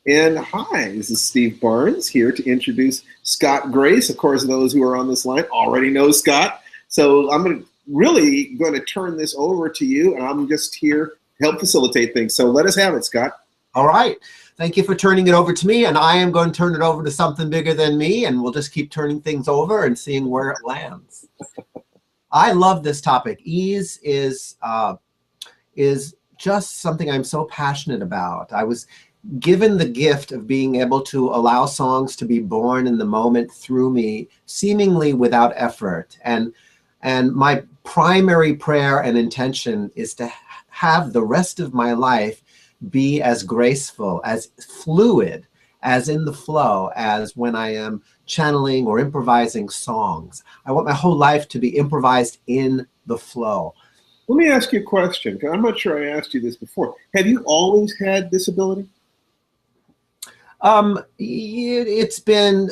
And hi, this is Steve Barnes here to introduce Scott Grace. Of course, those who are on this line already know Scott. So I'm really going to turn this over to you, and I'm just here to help facilitate things. So let us have it, Scott. All right. Thank you for turning it over to me, and I am going to turn it over to something bigger than me, and we'll just keep turning things over and seeing where it lands. I love this topic. Ease is just something I'm so passionate about. I was given the gift of being able to allow songs to be born in the moment through me, seemingly without effort. And my primary prayer and intention is to have the rest of my life be as graceful, as fluid, as in the flow as when I am channeling or improvising songs. I want my whole life to be improvised in the flow. Let me ask you a question, because I'm not sure I asked you this before. Have you always had this ability? It's been,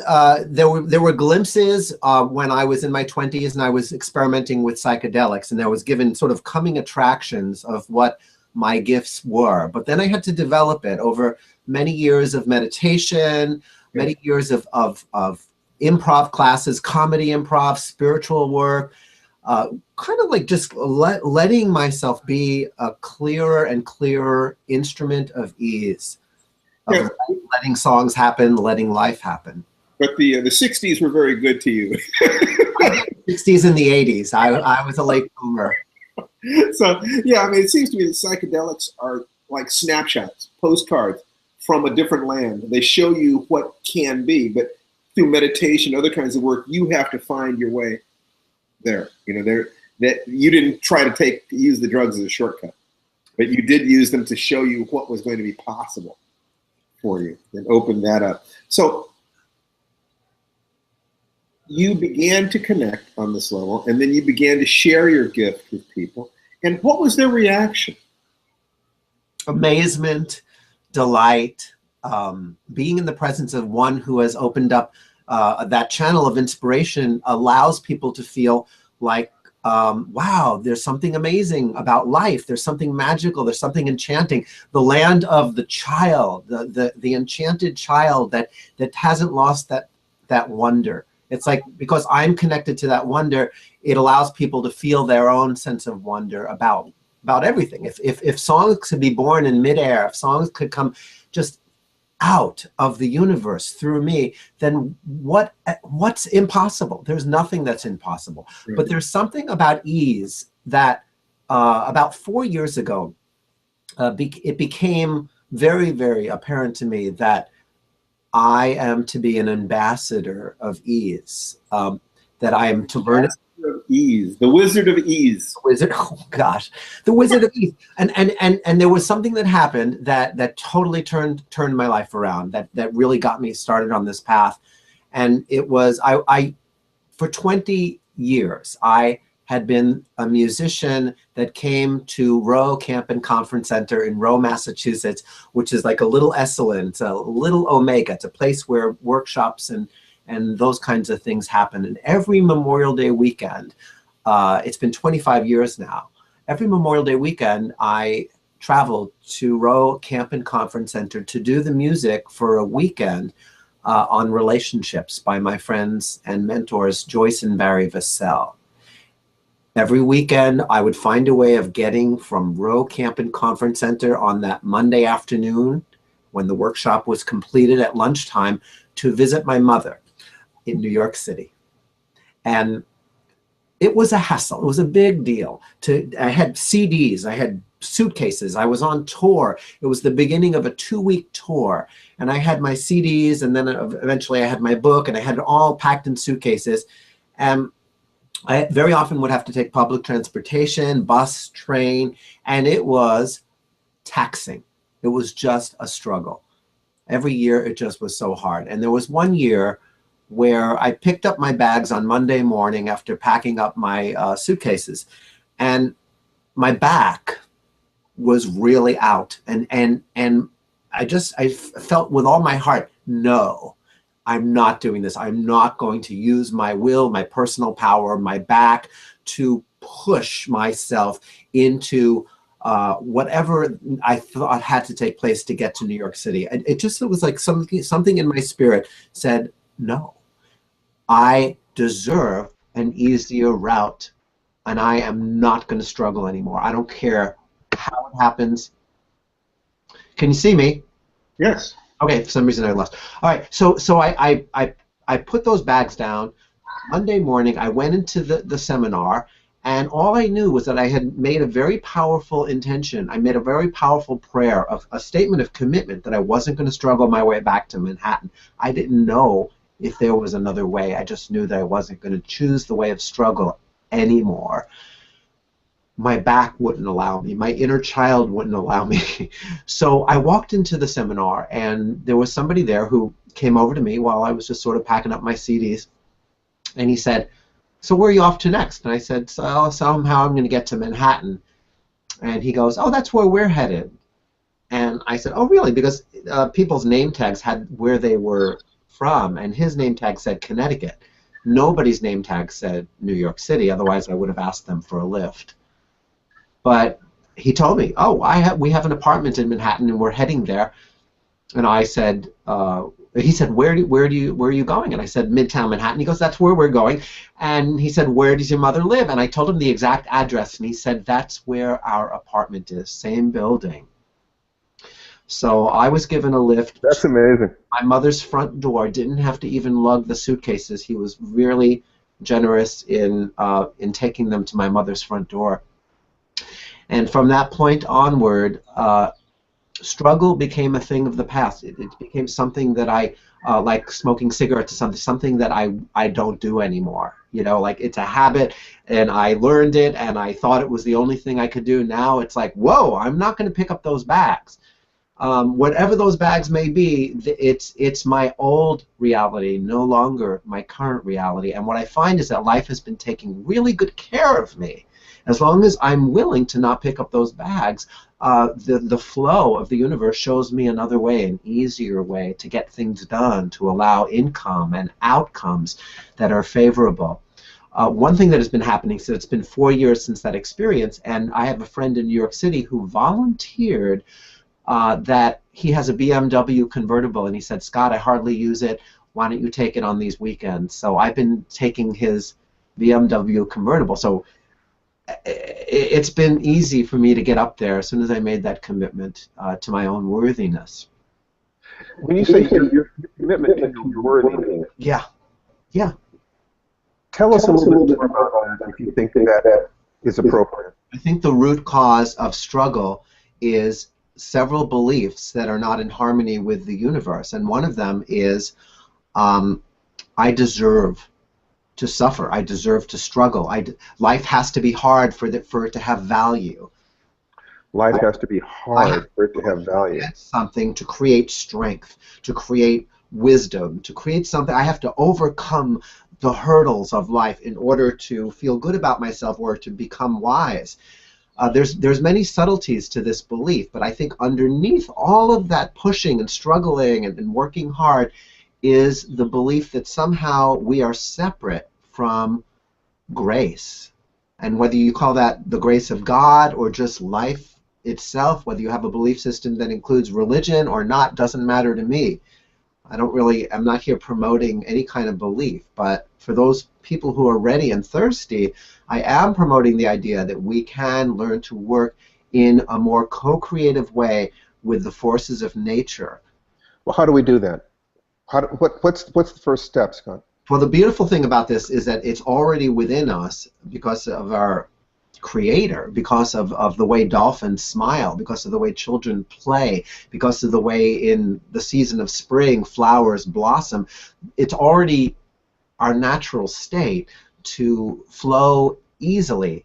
there were glimpses when I was in my 20s and I was experimenting with psychedelics, and I was given sort of coming attractions of what my gifts were. But then I had to develop it over many years of meditation, many years of improv classes, comedy improv, spiritual work, kind of like just letting myself be a clearer and clearer instrument of ease, of letting songs happen, letting life happen. But the 60s were very good to you. 60s and the 80s. I was a late boomer. So, yeah, I mean, it seems to me that psychedelics are like snapshots, postcards from a different land. They show you what can be, but through meditation, other kinds of work, you have to find your way there. You know, that you didn't try to use the drugs as a shortcut, but you did use them to show you what was going to be possible for you and open that up. So you began to connect on this level, and then you began to share your gift with people. And what was their reaction? Amazement, delight, being in the presence of one who has opened up that channel of inspiration allows people to feel like, wow, there's something amazing about life. There's something magical. There's something enchanting. The land of the child, the enchanted child that hasn't lost that wonder. It's like, because I'm connected to that wonder, it allows people to feel their own sense of wonder about everything. If songs could be born in midair, if songs could come just out of the universe through me, then what's impossible? There's nothing that's impossible. Right. But there's something about ease that about 4 years ago, it became very, very apparent to me that I am to be an ambassador of ease, that I am to learn of ease, the wizard of ease. Oh gosh, the wizard of ease. And there was something that happened that totally turned my life around, that really got me started on this path. And it was, I for 20 years, I had been a musician that came to Rowe Camp and Conference Center in Rowe, Massachusetts, which is like a little Esalen, it's a little Omega. It's a place where workshops and those kinds of things happen. And every Memorial Day weekend, it's been 25 years now, every Memorial Day weekend, I traveled to Rowe Camp and Conference Center to do the music for a weekend on relationships by my friends and mentors, Joyce and Barry Vassell. Every weekend, I would find a way of getting from Rowe Camp and Conference Center on that Monday afternoon, when the workshop was completed at lunchtime, to visit my mother in New York City. And it was a hassle. It was a big deal. I had CDs, I had suitcases, I was on tour. It was the beginning of a 2-week tour. And I had my CDs, and then eventually I had my book, and I had it all packed in suitcases. And I very often would have to take public transportation, bus, train, and it was taxing. It was just a struggle. Every year it just was so hard. And there was one year where I picked up my bags on Monday morning after packing up my suitcases, and my back was really out. And I felt with all my heart, no, I'm not doing this. I'm not going to use my will, my personal power, my back to push myself into whatever I thought had to take place to get to New York City. It was like something in my spirit said, no, I deserve an easier route, and I am not going to struggle anymore. I don't care how it happens. Can you see me? Yes. Okay, for some reason I lost. All right, so I put those bags down. Monday morning, I went into the seminar, and all I knew was that I had made a very powerful intention. I made a very powerful prayer, of a statement of commitment that I wasn't going to struggle my way back to Manhattan. I didn't know if there was another way. I just knew that I wasn't going to choose the way of struggle anymore. My back wouldn't allow me. My inner child wouldn't allow me. So I walked into the seminar, and there was somebody there who came over to me while I was just sort of packing up my CDs, and he said, so where are you off to next? And I said, so somehow I'm going to get to Manhattan. And he goes, oh, that's where we're headed. And I said, oh, really? Because people's name tags had where they were from, and his name tag said Connecticut. Nobody's name tag said New York City, otherwise I would have asked them for a lift. But he told me, oh, we have an apartment in Manhattan, and we're heading there. And I said, he said, where are you going? And I said, Midtown Manhattan. He goes, that's where we're going. And he said, where does your mother live? And I told him the exact address, and he said, that's where our apartment is, same building. So I was given a lift. That's amazing. My mother's front door. Didn't have to even lug the suitcases. He was really generous in taking them to my mother's front door. And from that point onward, struggle became a thing of the past. It became something that I, like smoking cigarettes, something that I don't do anymore. You know, like it's a habit, and I learned it, and I thought it was the only thing I could do. Now it's like, whoa, I'm not going to pick up those bags. Whatever those bags may be, it's my old reality, no longer my current reality. And what I find is that life has been taking really good care of me. As long as I'm willing to not pick up those bags, the flow of the universe shows me another way, an easier way to get things done, to allow income and outcomes that are favorable. One thing that has been happening, so it's been 4 years since that experience, and I have a friend in New York City who volunteered that he has a BMW convertible, and he said, Scott, I hardly use it. Why don't you take it on these weekends? So I've been taking his BMW convertible. So it's been easy for me to get up there as soon as I made that commitment to my own worthiness. When you say your commitment to your worthiness, yeah. Tell us a little bit more about that if you think that is appropriate. I think the root cause of struggle is several beliefs that are not in harmony with the universe, and one of them is I deserve to suffer. I deserve to struggle. Life has to be hard for it to have value. Life has to be hard for it to have value. Something to create strength, to create wisdom, to create something. I have to overcome the hurdles of life in order to feel good about myself or to become wise. There's many subtleties to this belief, but I think underneath all of that pushing and struggling and working hard is the belief that somehow we are separate from grace. And whether you call that the grace of God or just life itself, whether you have a belief system that includes religion or not, doesn't matter to me. I'm not here promoting any kind of belief, but for those people who are ready and thirsty, I am promoting the idea that we can learn to work in a more co-creative way with the forces of nature. Well, how do we do that? What's the first step, Scott? Well, the beautiful thing about this is that it's already within us because of our Creator, because of the way dolphins smile, because of the way children play, because of the way in the season of spring flowers blossom. It's already our natural state to flow easily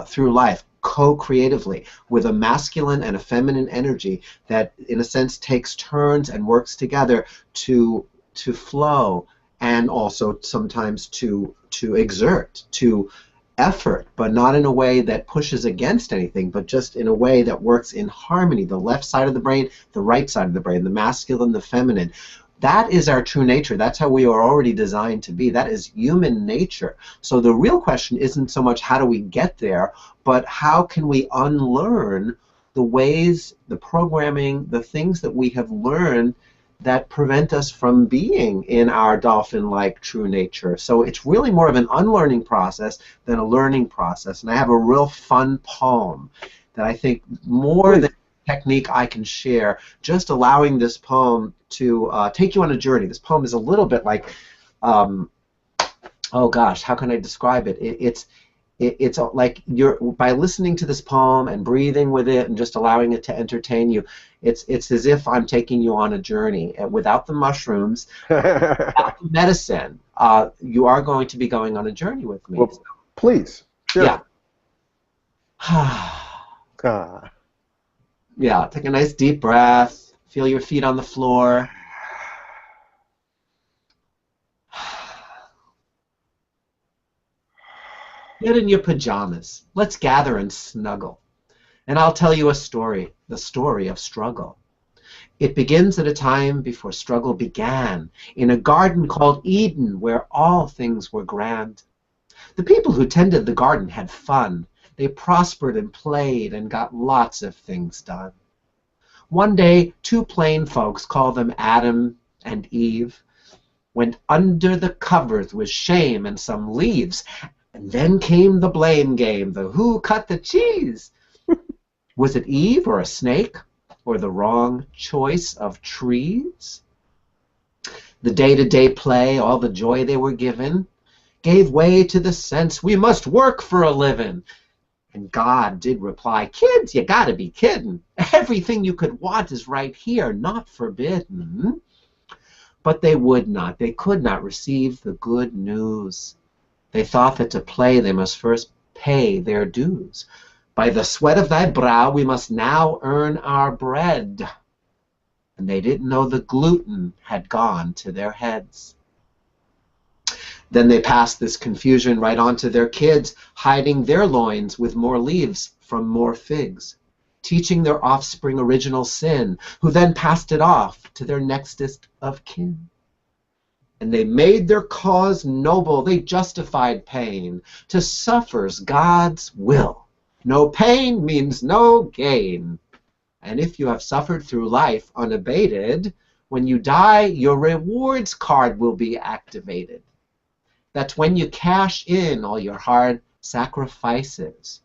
through life, co-creatively, with a masculine and a feminine energy that, in a sense, takes turns and works together to flow, and also sometimes to exert, to effort, but not in a way that pushes against anything, but just in a way that works in harmony. The left side of the brain, the right side of the brain, the masculine, the feminine. That is our true nature. That's how we are already designed to be. That is human nature. So the real question isn't so much how do we get there, but how can we unlearn the ways, the programming, the things that we have learned that prevent us from being in our dolphin-like true nature. So it's really more of an unlearning process than a learning process. And I have a real fun poem that I think more than technique I can share, just allowing this poem to take you on a journey. This poem is a little bit like, oh gosh, how can I describe it? It's like by listening to this poem and breathing with it and just allowing it to entertain you, it's as if I'm taking you on a journey. And without the mushrooms, without the medicine, you are going to be going on a journey with me. Well, please, sure. Yeah. Ah. Yeah, take a nice deep breath. Feel your feet on the floor. Get in your pajamas. Let's gather and snuggle. And I'll tell you a story, the story of struggle. It begins at a time before struggle began, in a garden called Eden, where all things were grand. The people who tended the garden had fun. They prospered and played and got lots of things done. One day, two plain folks, call them Adam and Eve, went under the covers with shame and some leaves. And then came the blame game, the who cut the cheese. Was it Eve or a snake or the wrong choice of trees? The day-to-day play, all the joy they were given, gave way to the sense we must work for a living. And God did reply, kids, you gotta be kidding. Everything you could want is right here, not forbidden. But they would not, they could not receive the good news. They thought that to play they must first pay their dues. By the sweat of thy brow we must now earn our bread. And they didn't know the gluten had gone to their heads. Then they passed this confusion right on to their kids, hiding their loins with more leaves from more figs, teaching their offspring original sin, who then passed it off to their nextest of kin. And they made their cause noble, they justified pain. To suffer's God's will. No pain means no gain. And if you have suffered through life unabated, when you die, your rewards card will be activated. That's when you cash in all your hard sacrifices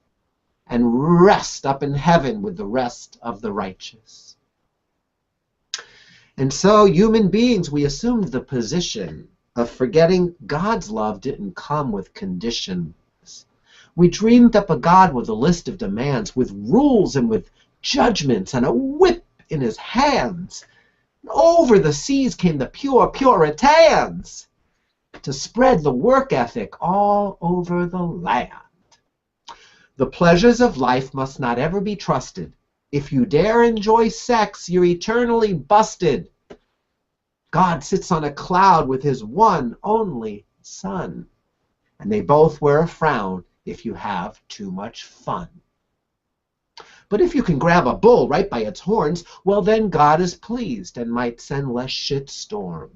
and rest up in heaven with the rest of the righteous. And so, human beings, we assumed the position of forgetting God's love didn't come with conditions. We dreamed up a God with a list of demands, with rules and with judgments and a whip in his hands. Over the seas came the pure Puritans to spread the work ethic all over the land. The pleasures of life must not ever be trusted. If you dare enjoy sex, you're eternally busted. God sits on a cloud with his one only son, and they both wear a frown if you have too much fun. But if you can grab a bull right by its horns, well then God is pleased and might send less shit storms.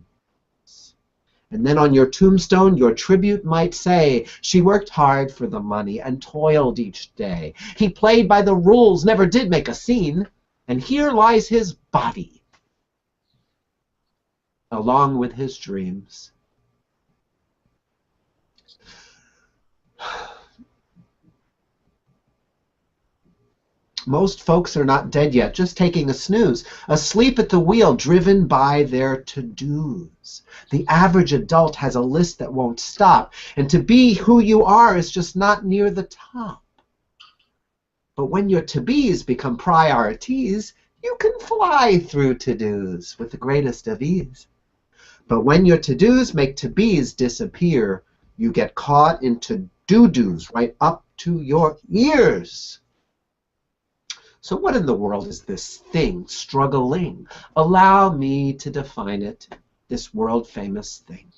And then on your tombstone, your tribute might say, she worked hard for the money and toiled each day. He played by the rules, never did make a scene, and here lies his body, along with his dreams. Most folks are not dead yet, just taking a snooze, asleep at the wheel, driven by their to-dos. The average adult has a list that won't stop, and to be who you are is just not near the top. But when your to-bes become priorities, you can fly through to-dos with the greatest of ease. But when your to-dos make to-bes disappear, you get caught in to-do-dos right up to your ears. So what in the world is this thing, struggling? Allow me to define it, this world-famous thing.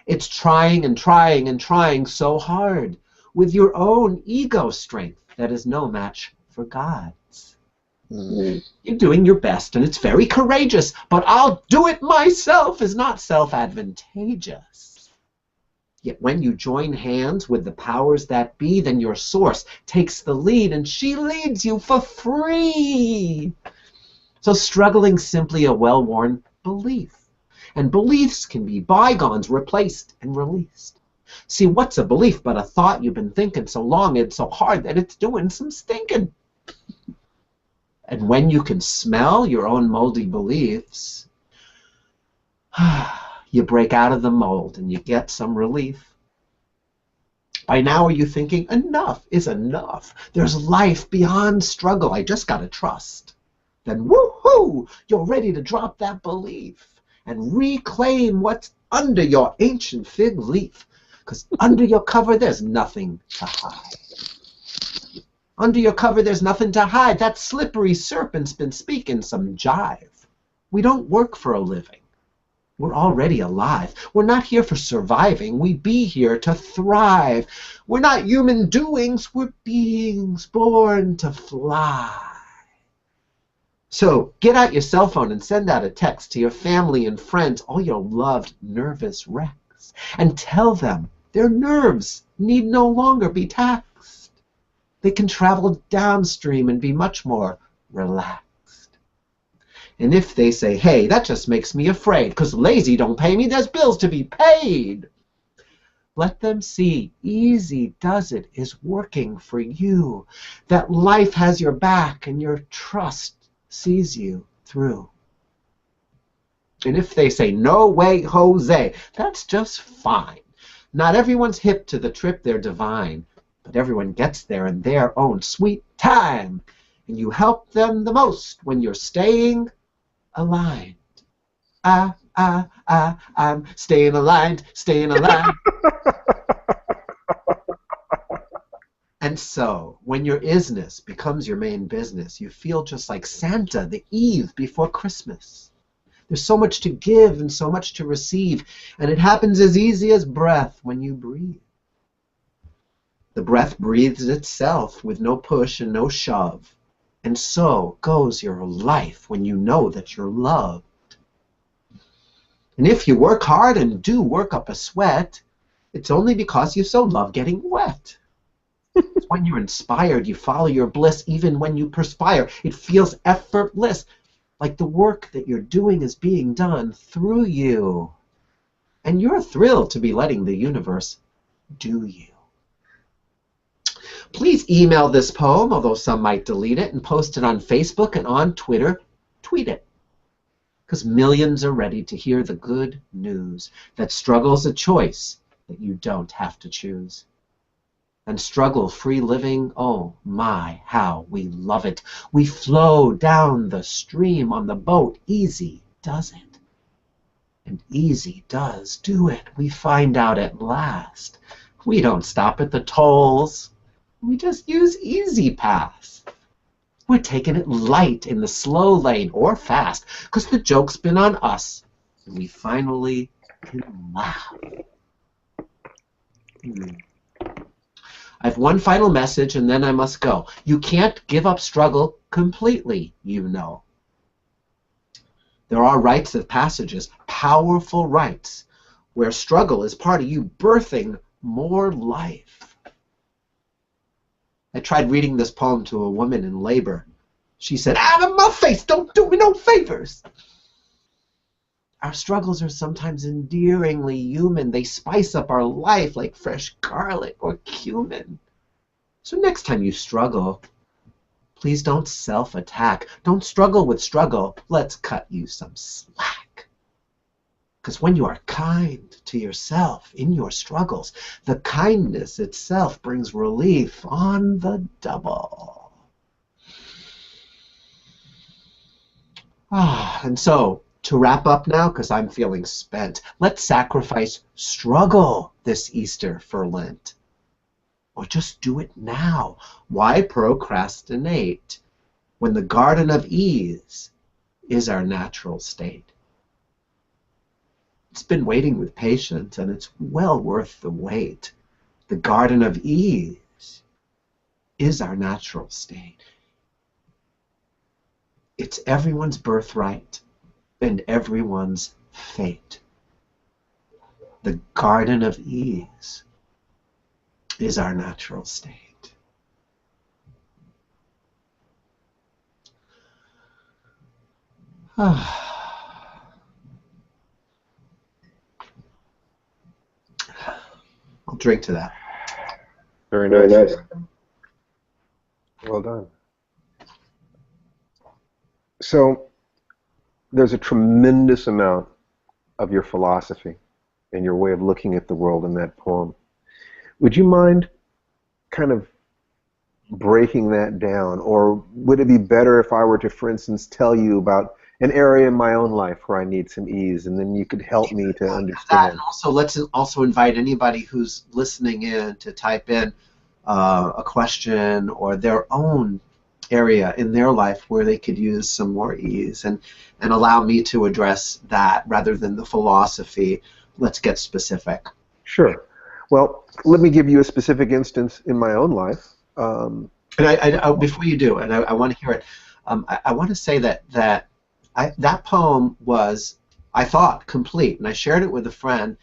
It's trying and trying and trying so hard with your own ego strength that is no match for God's. You're doing your best, and it's very courageous, but I'll do it myself is not self-advantageous. Yet when you join hands with the powers that be, then your source takes the lead, and she leads you for free. So struggling's simply a well-worn belief, and beliefs can be bygones replaced and released. See, what's a belief but a thought you've been thinking so long and so hard that it's doing some stinking? And when you can smell your own moldy beliefs, you break out of the mold and you get some relief. By now, are you thinking, enough is enough? There's life beyond struggle. I just got to trust. Then, woohoo, you're ready to drop that belief and reclaim what's under your ancient fig leaf. Because under your cover, there's nothing to hide. Under your cover, there's nothing to hide. That slippery serpent's been speaking some jive. We don't work for a living. We're already alive. We're not here for surviving. We be here to thrive. We're not human doings. We're beings born to fly. So get out your cell phone and send out a text to your family and friends, all your loved nervous wrecks, and tell them their nerves need no longer be taxed. They can travel downstream and be much more relaxed. And if they say, hey, that just makes me afraid, because lazy don't pay me, there's bills to be paid, let them see easy does it is working for you, that life has your back and your trust sees you through. And if they say, no way, Jose, that's just fine. Not everyone's hip to the trip they're divine, but everyone gets there in their own sweet time. And you help them the most when you're staying aligned. I'm staying aligned, staying aligned. And so, when your isness becomes your main business, you feel just like Santa the eve before Christmas. There's so much to give and so much to receive, and it happens as easy as breath when you breathe. The breath breathes itself with no push and no shove, and so goes your life when you know that you're loved. And if you work hard and do work up a sweat, it's only because you so love getting wet. It's when you're inspired, you follow your bliss even when you perspire. It feels effortless, like the work that you're doing is being done through you. And you're thrilled to be letting the universe do you. Please email this poem, although some might delete it, and post it on Facebook and on Twitter. Tweet it. Because millions are ready to hear the good news that struggle's a choice that you don't have to choose. And struggle-free living, oh my, how we love it. We flow down the stream on the boat. Easy does it. And easy does do it. We find out at last. We don't stop at the tolls. We just use Easy Pass. We're taking it light in the slow lane or fast, because the joke's been on us, and we finally can laugh. I have one final message, and then I must go. You can't give up struggle completely, you know. There are rites of passages, powerful rites, where struggle is part of you birthing more life. I tried reading this poem to a woman in labor. She said, out of my face, don't do me no favors. Our struggles are sometimes endearingly human. They spice up our life like fresh garlic or cumin. So next time you struggle, please don't self-attack. Don't struggle with struggle. Let's cut you some slack. Because when you are kind to yourself in your struggles, the kindness itself brings relief on the double. And so, to wrap up now, because I'm feeling spent, let's sacrifice struggle this Easter for Lent. Or just do it now. Why procrastinate when the garden of ease is our natural state? It's been waiting with patience, and it's well worth the wait. The garden of ease is our natural state. It's everyone's birthright and everyone's fate. The Garden of Ease is our natural state. I'll drink to that. Very nice. Very nice. Well done. So there's a tremendous amount of your philosophy and your way of looking at the world in that poem. Would you mind kind of breaking that down, or would it be better if I were to, for instance, tell you about an area in my own life where I need some ease, and then you could help me to understand? And also, let's also invite anybody who's listening in to type in a question or their own area in their life where they could use some more ease, and allow me to address that rather than the philosophy. Let's get specific. Sure. Well, let me give you a specific instance in my own life. And before you do, and I want to hear it, I want to say that that poem was, I thought, complete, and I shared it with a friend,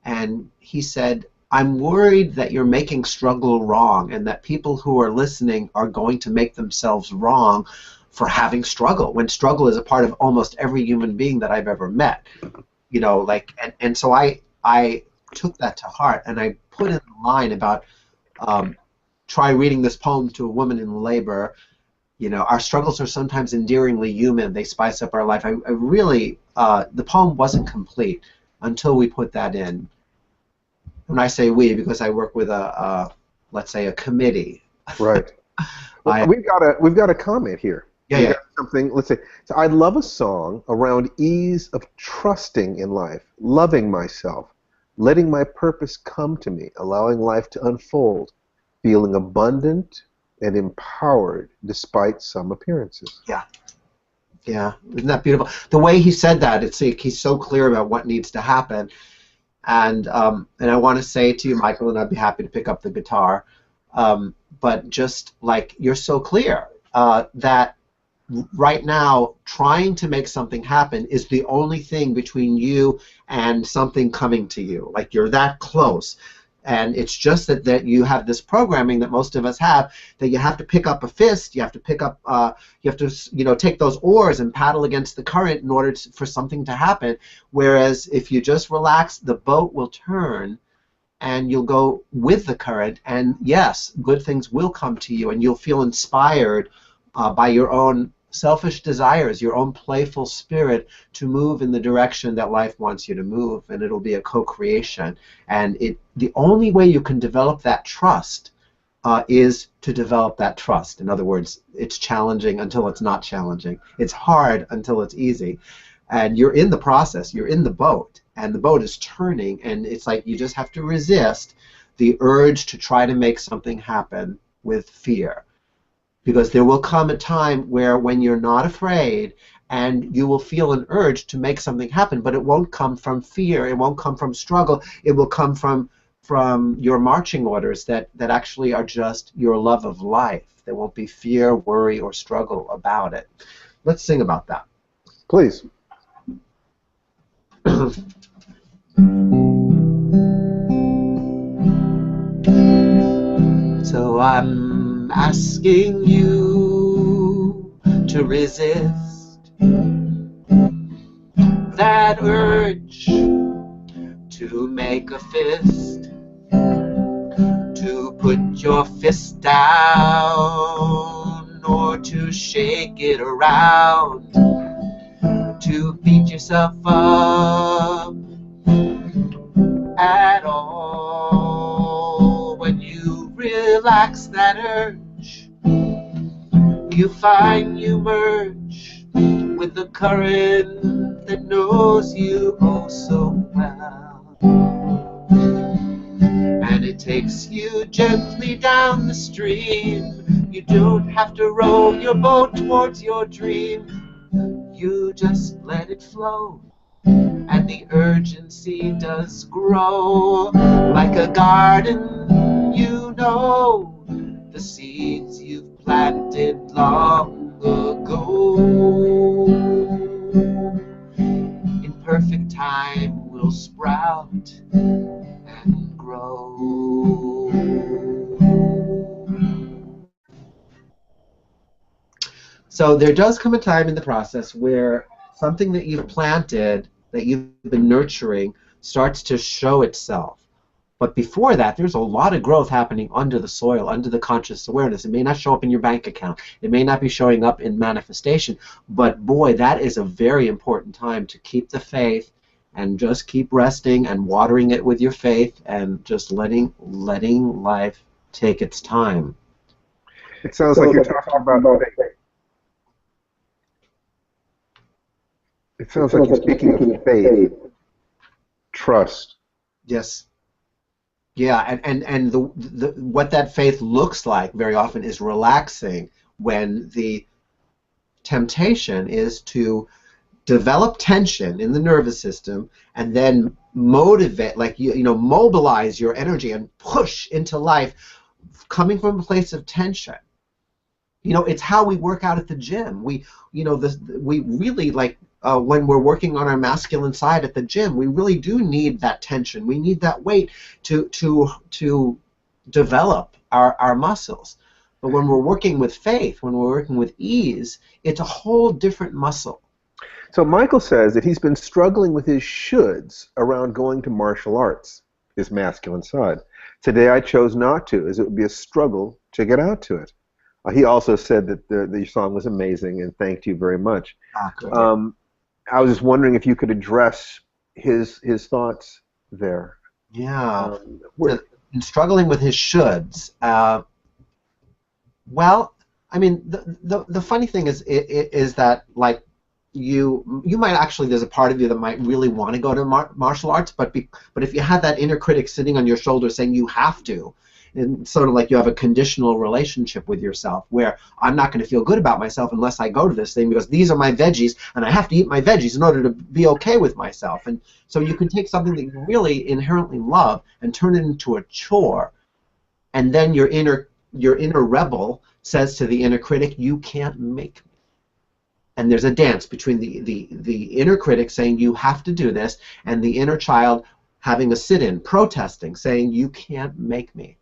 and he said, I'm worried that you're making struggle wrong, and that people who are listening are going to make themselves wrong for having struggle, when struggle is a part of almost every human being that I've ever met. You know, like, and so I took that to heart, and I put in the line about try reading this poem to a woman in labor. You know, our struggles are sometimes endearingly human. They spice up our life. I really, the poem wasn't complete until we put that in. When I say we, because I work with let's say a committee. Right. Well, we've got a comment here. Yeah. Got something. Let's say. So I'd love a song around ease of trusting in life, loving myself, letting my purpose come to me, allowing life to unfold, feeling abundant and empowered despite some appearances. Yeah. Yeah. Isn't that beautiful? The way he said that, it's like he's so clear about what needs to happen. And I want to say to you, Michael, and I'd be happy to pick up the guitar, but just like you're so clear that right now trying to make something happen is the only thing between you and something coming to you. Like you're that close. And it's just that you have this programming that most of us have, that you have to pick up a fist, you have to pick up, you have to, take those oars and paddle against the current in order for something to happen. Whereas if you just relax, the boat will turn, and you'll go with the current. And yes, good things will come to you, and you'll feel inspired by your own selfish desires, your own playful spirit to move in the direction that life wants you to move, and it'll be a co-creation. And the only way you can develop that trust is to develop that trust. In other words, it's challenging until it's not challenging. It's hard until it's easy. And you're in the process, you're in the boat, and the boat is turning, and it's like you just have to resist the urge to try to make something happen with fear. Because there will come a time where when you're not afraid, and you will feel an urge to make something happen, but it won't come from fear, it won't come from struggle, it will come from your marching orders that actually are just your love of life. There won't be fear, worry, or struggle about it. Let's sing about that. Please. So I'm asking you to resist that urge to make a fist, to put your fist down, or to shake it around, to beat yourself up at all. When you relax that urge, you find you merge with the current that knows you oh so well, and it takes you gently down the stream. You don't have to row your boat towards your dream, you just let it flow, and the urgency does grow. Like a garden, you know the seeds you've planted planted long ago. In perfect time will sprout and grow. So there does come a time in the process where something that you've planted, that you've been nurturing, starts to show itself. But before that, there's a lot of growth happening under the soil, under the conscious awareness. It may not show up in your bank account. It may not be showing up in manifestation. But boy, that is a very important time to keep the faith and just keep resting and watering it with your faith and just letting life take its time. It sounds like you're talking about faith. It sounds like you're speaking of faith, trust. Yes. Yeah, and the what that faith looks like very often is relaxing when the temptation is to develop tension in the nervous system and then motivate, like mobilize your energy and push into life coming from a place of tension. It's how we work out at the gym. We really like when we're working on our masculine side at the gym, we really do need that tension. We need that weight to develop our muscles. But when we're working with faith, when we're working with ease, it's a whole different muscle. So Michael says that he's been struggling with his shoulds around going to martial arts, his masculine side. Today I chose not to, as it would be a struggle to get out to it. He also said that the song was amazing and thanked you very much. I was just wondering if you could address his thoughts there. Yeah, struggling with his shoulds. Well, I mean, the funny thing is that like you might actually, there's a part of you that might really want to go to martial arts, but if you had that inner critic sitting on your shoulder saying you have to, and sort of like you have a conditional relationship with yourself where I'm not going to feel good about myself unless I go to this thing because these are my veggies and I have to eat my veggies in order to be okay with myself. And so you can take something that you really inherently love and turn it into a chore, and then your inner rebel says to the inner critic, you can't make me. And there's a dance between the inner critic saying you have to do this and the inner child having a sit-in, protesting, saying you can't make me.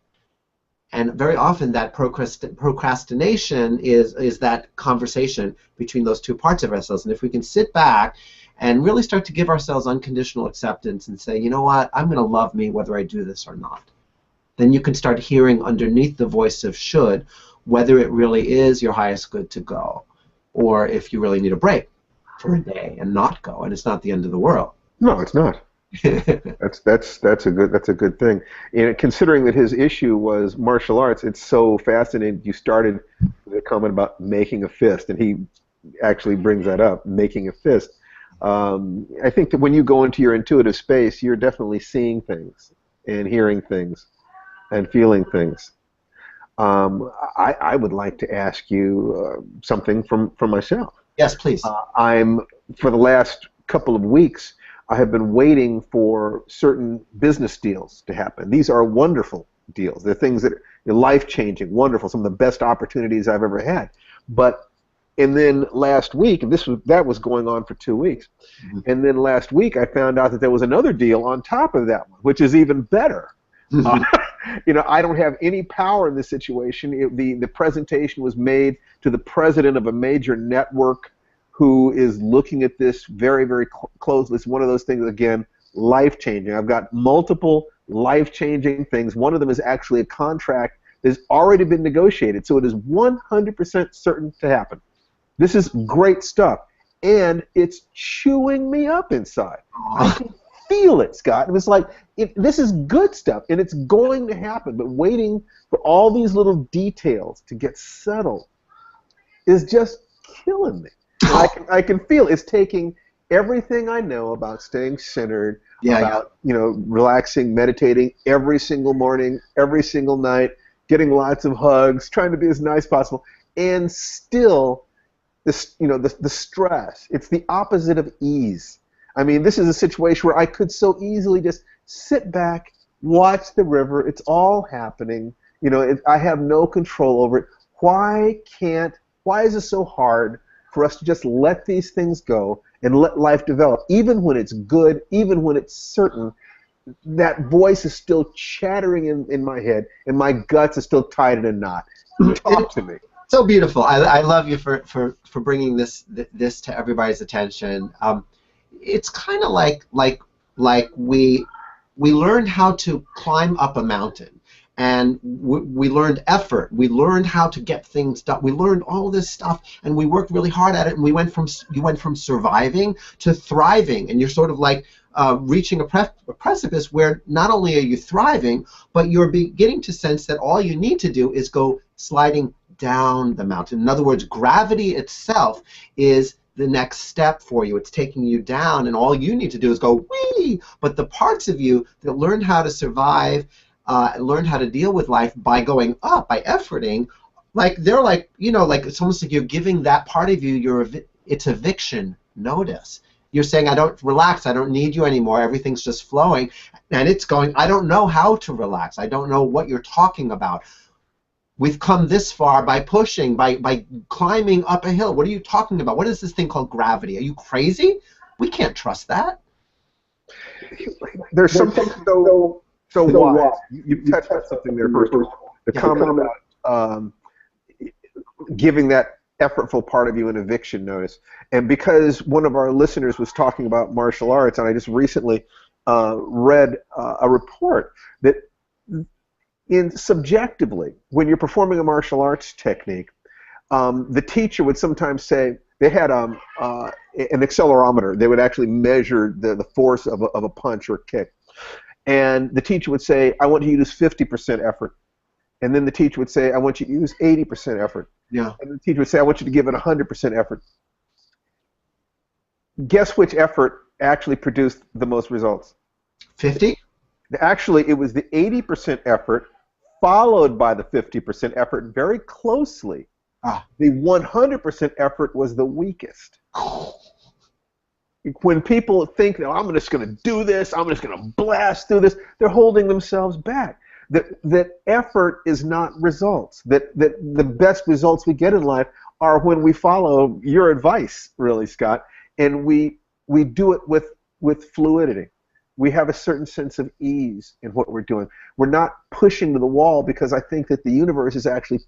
And very often that procrastination is that conversation between those two parts of ourselves. And if we can sit back and really start to give ourselves unconditional acceptance and say, you know what, I'm going to love me whether I do this or not, then you can start hearing underneath the voice of should whether it really is your highest good to go, or if you really need a break for a day and not go, and it's not the end of the world. No, it's not. that's a good thing. And considering that his issue was martial arts, it's so fascinating. You started with a comment about making a fist, and he actually brings that up, making a fist. I think that when you go into your intuitive space, you're definitely seeing things and hearing things and feeling things. I would like to ask you something from myself. Yes, please. For the last couple of weeks, I have been waiting for certain business deals to happen. These are wonderful deals. They're things that are life-changing, wonderful, some of the best opportunities I've ever had. And then last week, that was going on for 2 weeks. Mm-hmm. And then last week, I found out that there was another deal on top of that one, which is even better. Mm-hmm. I don't have any power in this situation. The presentation was made to the president of a major network who is looking at this very, very closely. It's one of those things, again, life-changing. I've got multiple life-changing things. One of them is actually a contract that's already been negotiated, so it is 100% certain to happen. This is great stuff, and it's chewing me up inside. I can feel it, Scott. It was like, this is good stuff, and it's going to happen, but waiting for all these little details to get settled is just killing me. I can feel it's taking everything I know about staying centered, about relaxing, meditating every single morning, every single night, getting lots of hugs, trying to be as nice as possible, and still the stress. It's the opposite of ease. I mean, this is a situation where I could so easily just sit back, watch the river. It's all happening. I have no control over it. Why is it so hard for us to just let these things go and let life develop? Even when it's good, even when it's certain, that voice is still chattering in my head, and my guts are still tied in a knot. Talk to me. So beautiful. I love you for bringing this to everybody's attention. It's kind of like we learned how to climb up a mountain, and we learned effort. We learned how to get things done. We learned all this stuff, and we worked really hard at it. And you went from surviving to thriving, and you're sort of like reaching a precipice where not only are you thriving, but you're beginning to sense that all you need to do is go sliding down the mountain. In other words, gravity itself is the next step for you. It's taking you down, and all you need to do is go whee! But the parts of you that learned how to survive, learned how to deal with life by going up, by efforting, they're like, it's almost like you're giving that part of you it's eviction notice. You're saying, I don't relax, I don't need you anymore, everything's just flowing, and it's going, I don't know how to relax, I don't know what you're talking about. We've come this far by pushing, by climbing up a hill. What are you talking about? What is this thing called gravity? Are you crazy? We can't trust that. There's something so wise. You touched on something there first. The comment about giving that effortful part of you an eviction notice. And because one of our listeners was talking about martial arts, and I just recently read a report that subjectively, when you're performing a martial arts technique, the teacher would sometimes say, they had an accelerometer. They would actually measure the force of a punch or kick. And the teacher would say, I want you to use 50% effort. And then the teacher would say, I want you to use 80% effort. Yeah. And the teacher would say, I want you to give it 100% effort. Guess which effort actually produced the most results? 50? Actually, it was the 80% effort followed by the 50% effort very closely. The 100% effort was the weakest. When people think, oh, I'm just going to do this, I'm just going to blast through this, they're holding themselves back. That effort is not results. That the best results we get in life are when we follow your advice, really, Scott, and we do it with fluidity. We have a certain sense of ease in what we're doing. We're not pushing to the wall, because I think that the universe is actually,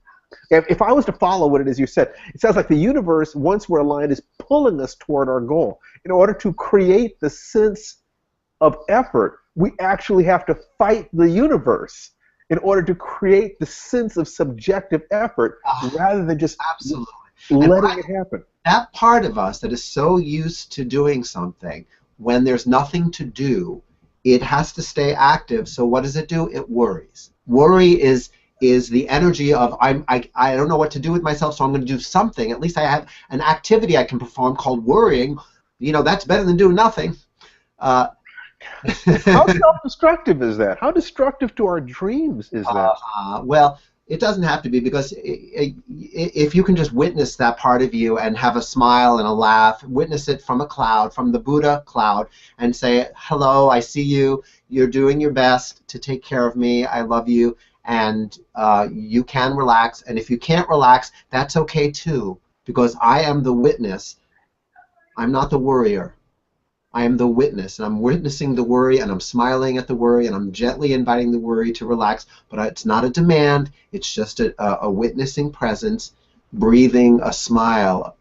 if I was to follow what it is you said, it sounds like the universe, once we're aligned, is pulling us toward our goal. In order to create the sense of effort, we actually have to fight the universe in order to create the sense of subjective effort, rather than just letting it happen. That part of us that is so used to doing something, when there's nothing to do, it has to stay active. So what does it do? It worries. Worry is the energy of I don't know what to do with myself, so I'm going to do something. At least I have an activity I can perform called worrying. That's better than doing nothing. How self-destructive is that? How destructive to our dreams is that? Well, it doesn't have to be, because if you can just witness that part of you and have a smile and a laugh, witness it from a cloud, from the Buddha cloud, and say, hello, I see you, you're doing your best to take care of me, I love you, and you can relax. And if you can't relax, that's okay too, because I am the witness. I'm not the worrier. I am the witness, and I'm witnessing the worry, and I'm smiling at the worry, and I'm gently inviting the worry to relax, but it's not a demand, it's just a witnessing presence, breathing a smile.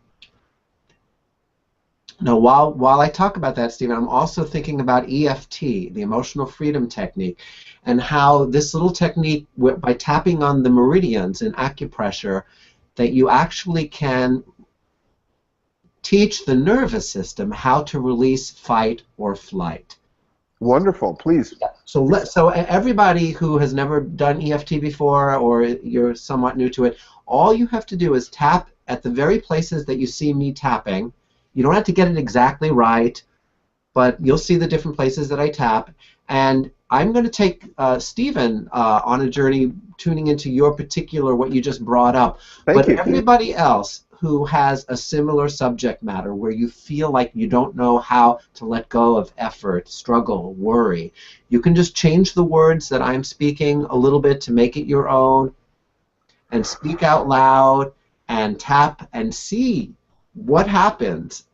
Now, while I talk about that, Stephen, I'm also thinking about EFT, the Emotional Freedom Technique, and how this little technique, by tapping on the meridians in acupressure, that you actually can teach the nervous system how to release fight or flight. Wonderful, please. So everybody who has never done EFT before, or you're somewhat new to it, all you have to do is tap at the very places that you see me tapping. You don't have to get it exactly right, but you'll see the different places that I tap. And I'm going to take Stephen on a journey tuning into your particular, what you just brought up. Thank you. Everybody else who has a similar subject matter where you feel like you don't know how to let go of effort, struggle, worry, you can just change the words that I'm speaking a little bit to make it your own, and speak out loud and tap and see what happens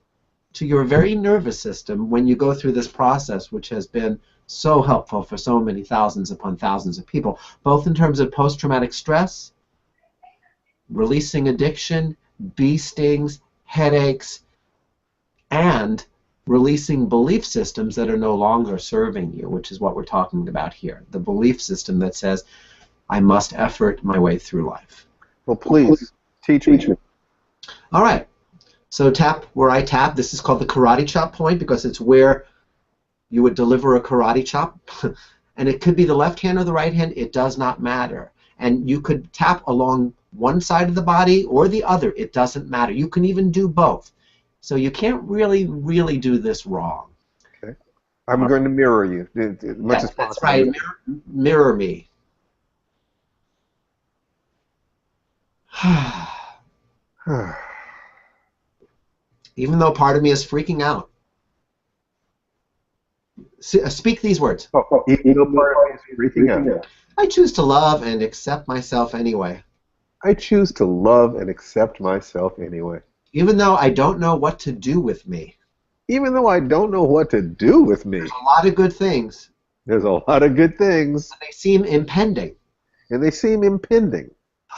to your very nervous system when you go through this process, which has been so helpful for so many thousands upon thousands of people, both in terms of post-traumatic stress, releasing addiction, bee stings, headaches, and releasing belief systems that are no longer serving you, which is what we're talking about here. The belief system that says, I must effort my way through life. Well, please, teach me. All right. So tap where I tap. This is called the karate chop point because it's where you would deliver a karate chop. And it could be the left hand or the right hand. It does not matter. And you could tap along one side of the body or the other. It doesn't matter. You can even do both. So you can't really do this wrong. Okay. I'm going to mirror you as much as possible. That's right. Mirror me. Even though part of me is freaking out. Speak these words. Even though part of me is freaking out. I choose to love and accept myself anyway. I choose to love and accept myself anyway. Even though I don't know what to do with me. Even though I don't know what to do with me. There's a lot of good things. There's a lot of good things. And they seem impending. And they seem impending.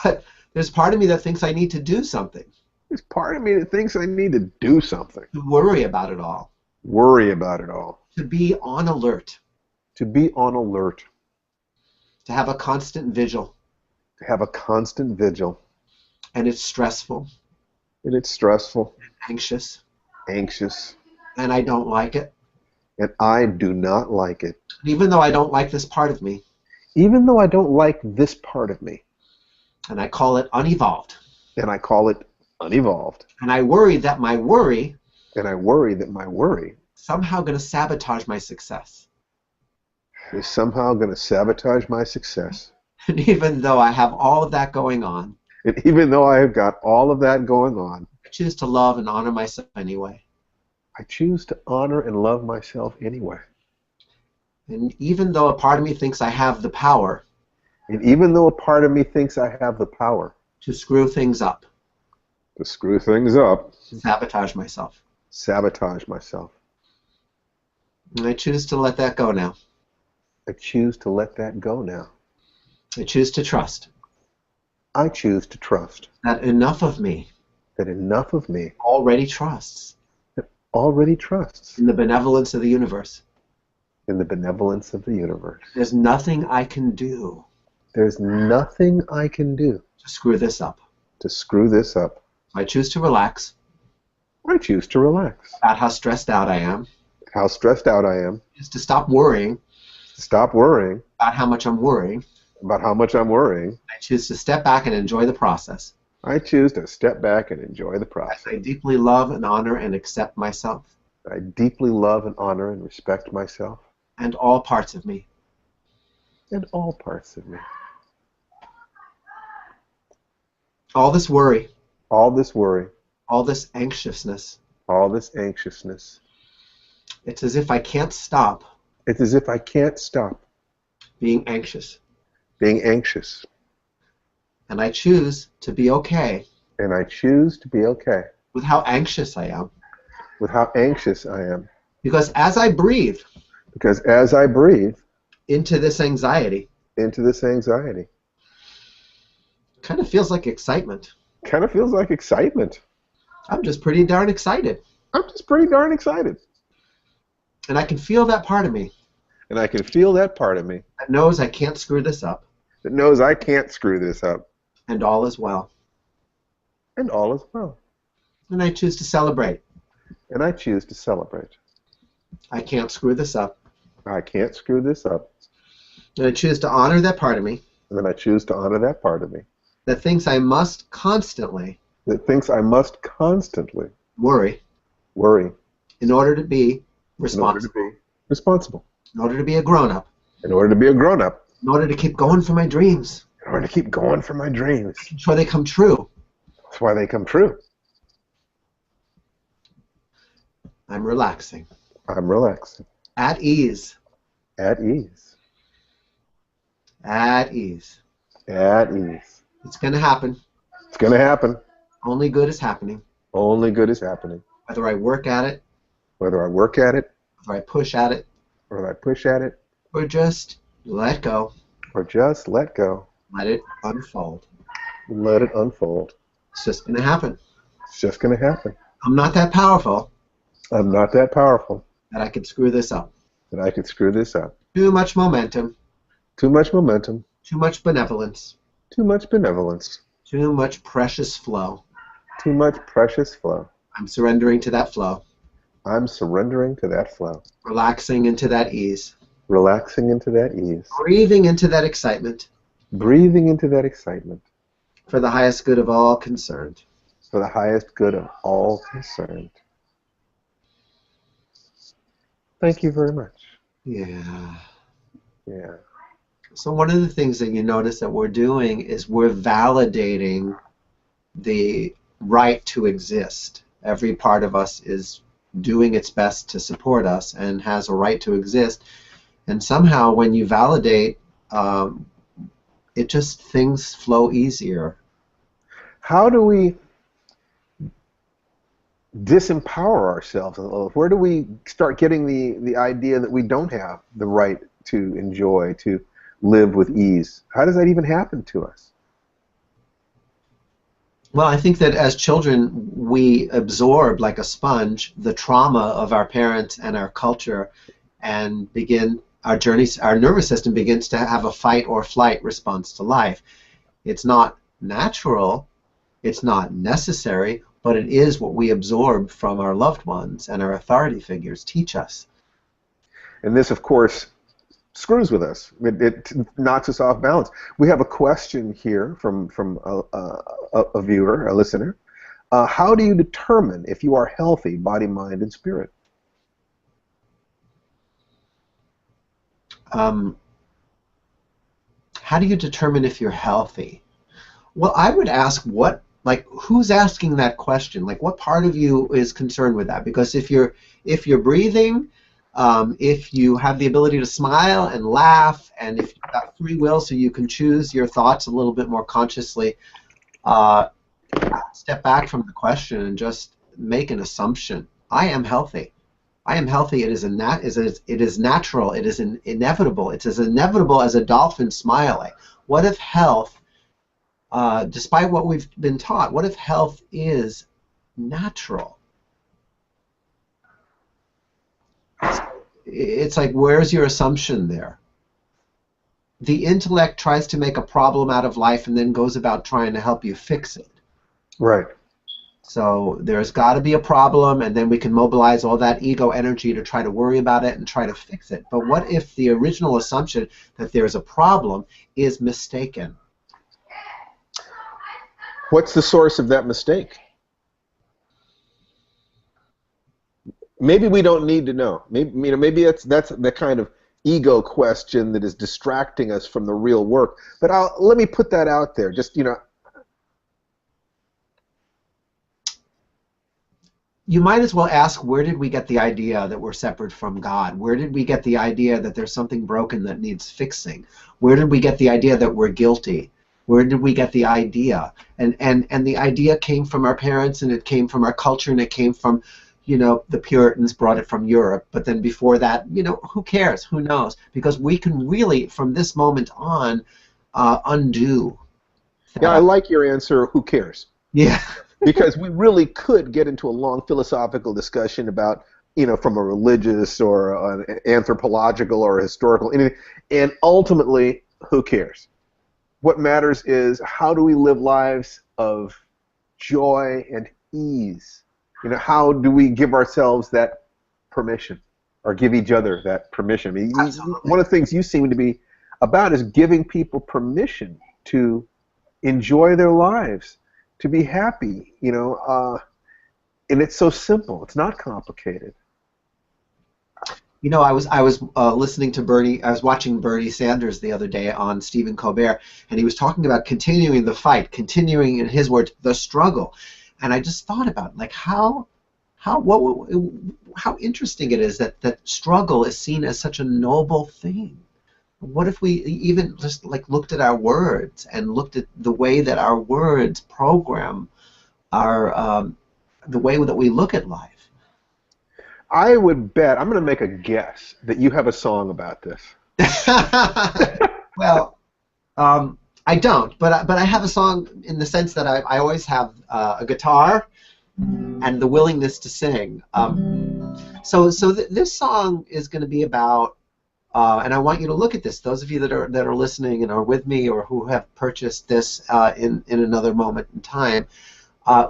But there's part of me that thinks I need to do something. There's part of me that thinks I need to do something. To worry about it all. Worry about it all. To be on alert. To be on alert. To have a constant vigil. To have a constant vigil. And it's stressful. And it's stressful. Anxious. Anxious. And I don't like it. And I do not like it. Even though I don't like this part of me. Even though I don't like this part of me. And I call it unevolved. And I call it unevolved. And I worry that my worry. And I worry that my worry. Somehow going to sabotage my success. Is somehow going to sabotage my success. And even though I have all of that going on. And even though I have got all of that going on. I choose to love and honor myself anyway. I choose to honor and love myself anyway. And even though a part of me thinks I have the power. And even though a part of me thinks I have the power. To screw things up. To screw things up. Sabotage myself. Sabotage myself. And I choose to let that go now. I choose to let that go now. I choose to trust. I choose to trust. That enough of me. That enough of me. Already trusts. That already trusts. In the benevolence of the universe. In the benevolence of the universe. There's nothing I can do. There's nothing I can do. To screw this up. To screw this up. I choose to relax. I choose to relax. About how stressed out I am. How stressed out I am. Just to stop worrying. Stop worrying. About how much I'm worrying. About how much I'm worrying. I choose to step back and enjoy the process. I choose to step back and enjoy the process. I deeply love and honor and accept myself. I deeply love and honor and respect myself. And all parts of me. And all parts of me. All this worry. All this worry. All this anxiousness. All this anxiousness. It's as if I can't stop. It's as if I can't stop. Being anxious. Being anxious. And I choose to be okay. And I choose to be okay. With how anxious I am. With how anxious I am. Because as I breathe. Because as I breathe. Into this anxiety. Into this anxiety. Kind of feels like excitement. Kind of feels like excitement. I'm just pretty darn excited. I'm just pretty darn excited. And I can feel that part of me. And I can feel that part of me. That knows I can't screw this up. That knows I can't screw this up. And all is well. And all is well. And I choose to celebrate. And I choose to celebrate. I can't screw this up. I can't screw this up. And I choose to honor that part of me. And then I choose to honor that part of me. That thinks I must constantly. That thinks I must constantly. Worry. Worry. In order to be responsible. In order to be responsible. In order to be a grown-up. In order to be a grown-up. In order to keep going for my dreams. In order to keep going for my dreams. Making sure they come true. That's why they come true. I'm relaxing. I'm relaxing. At ease. At ease. At ease. At ease. It's going to happen. It's going to happen. Only good is happening. Only good is happening. Whether I work at it, Whether I work at it, whether I push at it, or I push at it, or just let go. or just let go. Let it unfold. Let it unfold. It's just going to happen. It's just going to happen. I'm not that powerful I'm not that powerful that I could screw this up. that I could screw this up. Too much momentum, Too much momentum. too much benevolence, Too much benevolence. too much precious flow. Too much precious flow. I'm surrendering to that flow, I'm surrendering to that flow. relaxing into that ease, Relaxing into that ease. breathing into that excitement Breathing into that excitement. for the highest good of all concerned. For the highest good of all concerned. Thank you very much. Yeah. Yeah. So one of the things that you notice that we're doing is we're validating the right to exist. Every part of us is doing its best to support us and has a right to exist. And somehow when you validate, it just, things flow easier. How do we disempower ourselves a little? Where do we start getting the idea that we don't have the right to enjoy, to live with ease? How does that even happen to us? Well, I think that as children, we absorb like a sponge the trauma of our parents and our culture, and begin our journeys. Our nervous system begins to have a fight or flight response to life. It's not natural, it's not necessary, but it is what we absorb from our loved ones and our authority figures teach us. And this, of course, screws with us. It knocks us off balance. We have a question here from a viewer, a listener. How do you determine if you are healthy, body, mind, and spirit? How do you determine if you're healthy? Well, I would ask who's asking that question? Like, what part of you is concerned with that? Because if you're breathing, if you have the ability to smile and laugh, and if you've got free will so you can choose your thoughts a little bit more consciously, step back from the question and just make an assumption. I am healthy. I am healthy. It is natural. It is inevitable. It's as inevitable as a dolphin smiling. What if health, despite what we've been taught, what if health is natural? It's like, where's your assumption there? The intellect tries to make a problem out of life and then goes about trying to help you fix it. Right. So there's got to be a problem, and then we can mobilize all that ego energy to try to worry about it and try to fix it. But what if the original assumption that there's a problem is mistaken? What's the source of that mistake? Maybe we don't need to know. Maybe that's the kind of ego question that is distracting us from the real work. But let me put that out there. Just you might as well ask, where did we get the idea that we're separate from God? Where did we get the idea that there's something broken that needs fixing? Where did we get the idea that we're guilty? Where did we get the idea? And the idea came from our parents, and it came from our culture, and it came from, the Puritans brought it from Europe. But then before that, who cares? Who knows? Because we can really, from this moment on, undo that. Yeah, I like your answer, who cares? Yeah. Because we really could get into a long philosophical discussion about, from a religious or an anthropological or a historical, and ultimately, who cares? What matters is, how do we live lives of joy and ease? How do we give ourselves that permission, or give each other that permission? I mean, one of the things you seem to be about is giving people permission to enjoy their lives, to be happy, and it's so simple. It's not complicated. I was listening to Bernie. I was watching Bernie Sanders the other day on Stephen Colbert, and he was talking about continuing the fight, continuing, in his words, the struggle. And I just thought about, like, how interesting it is that struggle is seen as such a noble thing. what if we even just like looked at our words and looked at the way that our words program our the way that we look at life? I would bet, I'm going to make a guess, that you have a song about this. Well, I don't, but I have a song in the sense that I always have a guitar and the willingness to sing. So this song is going to be about, and I want you to look at this. Those of you that are listening and are with me, or who have purchased this in another moment in time,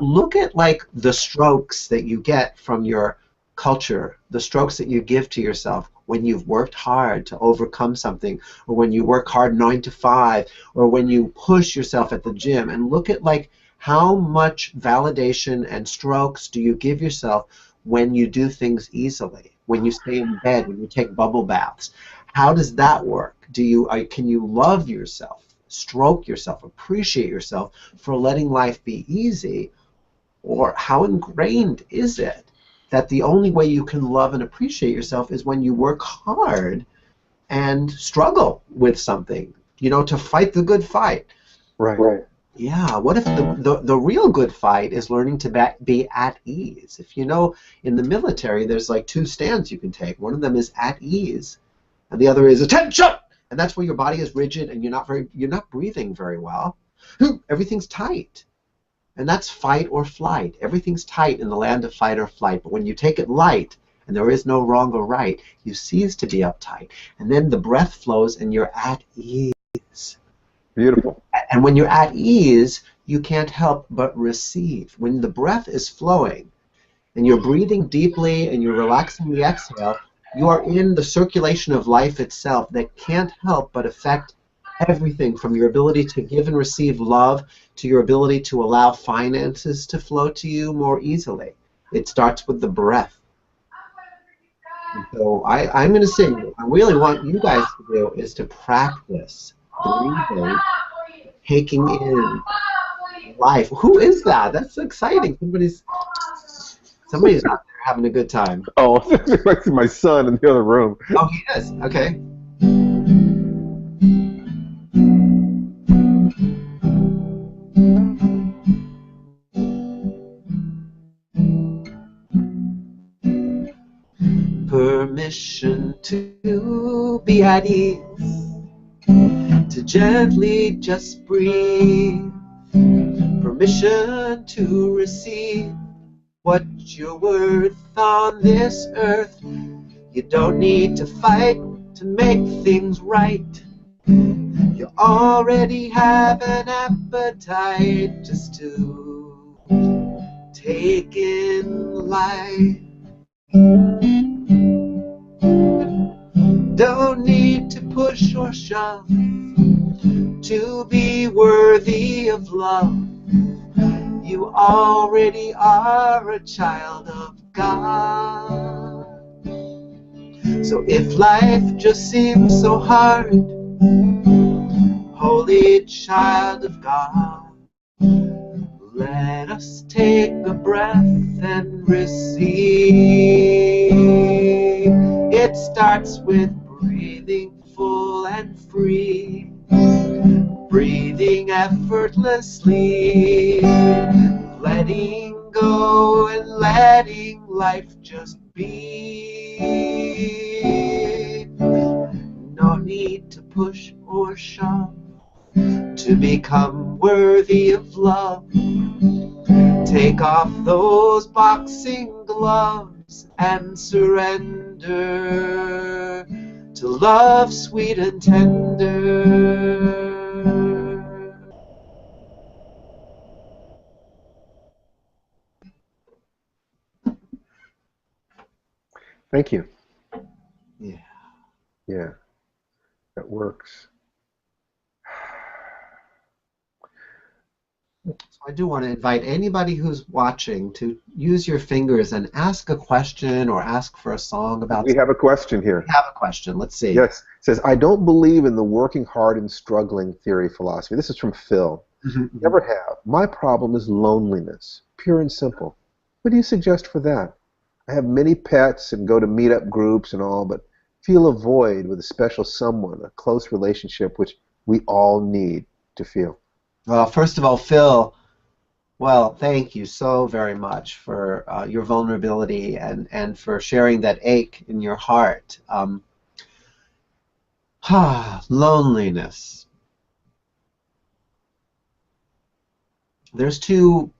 look at like the strokes that you get from your culture, the strokes that you give to yourself when you've worked hard to overcome something, or when you work hard 9 to 5, or when you push yourself at the gym, and look at like how much validation and strokes do you give yourself when you do things easily, when you stay in bed, when you take bubble baths. How does that work? Can you love yourself, stroke yourself, appreciate yourself for letting life be easy? Or how ingrained is it that the only way you can love and appreciate yourself is when you work hard and struggle with something, to fight the good fight? Right. Yeah, what if the real good fight is learning to be at ease? If in the military, there's like 2 stands you can take. One of them is at ease, and the other is attention! And that's where your body is rigid and you're not breathing very well. Everything's tight. And that's fight or flight. Everything's tight in the land of fight or flight. But when you take it light, and there is no wrong or right, you cease to be uptight. And then the breath flows and you're at ease. Beautiful. And when you're at ease, you can't help but receive. When the breath is flowing and you're breathing deeply and you're relaxing the exhale, you are in the circulation of life itself that can't help but affect everything, from your ability to give and receive love to your ability to allow finances to flow to you more easily. It starts with the breath. And so I'm going to sing. What I really want you guys to do is to practice breathing, taking in life. Who is that? That's exciting. Somebody's out there having a good time. Oh, it's my son in the other room. Oh, he is. Okay. Permission to be at ease, to gently just breathe. Permission to receive what you're worth on this earth. You don't need to fight to make things right. You already have an appetite just to take in life. Don't need to push or shove to be worthy of love. You already are a child of God. So if life just seems so hard, holy child of God, let us take a breath and receive. It starts with breathing full and free, breathing effortlessly, letting go and letting life just be. No need to push or shove to become worthy of love. Take off those boxing gloves and surrender to love sweet and tender. Thank you. Yeah. Yeah, that works. So I do want to invite anybody who's watching to use your fingers and ask a question or ask for a song about. We have a question here. We have a question. Let's see. Yes. It says, I don't believe in the working hard and struggling theory philosophy. This is from Phil. Mm-hmm. Never have. My problem is loneliness, pure and simple. What do you suggest for that? I have many pets and go to meetup groups and all, but feel a void with a special someone, a close relationship, which we all need to feel? Well, first of all, Phil, well, thank you so very much for your vulnerability and for sharing that ache in your heart. Loneliness. There's two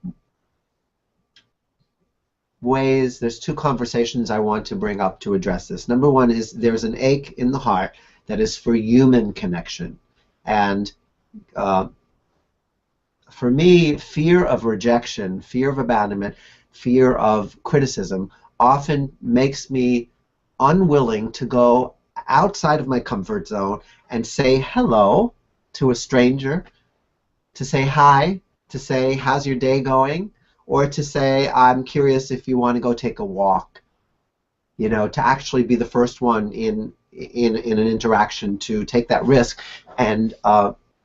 ways, there's two conversations I want to bring up to address this. Number one is there's an ache in the heart that is for human connection. And for me, fear of rejection, fear of abandonment, fear of criticism often makes me unwilling to go outside of my comfort zone and say hello to a stranger, to say hi, to say how's your day going, or to say I'm curious if you want to go take a walk. You know, to actually be the first one in an interaction to take that risk and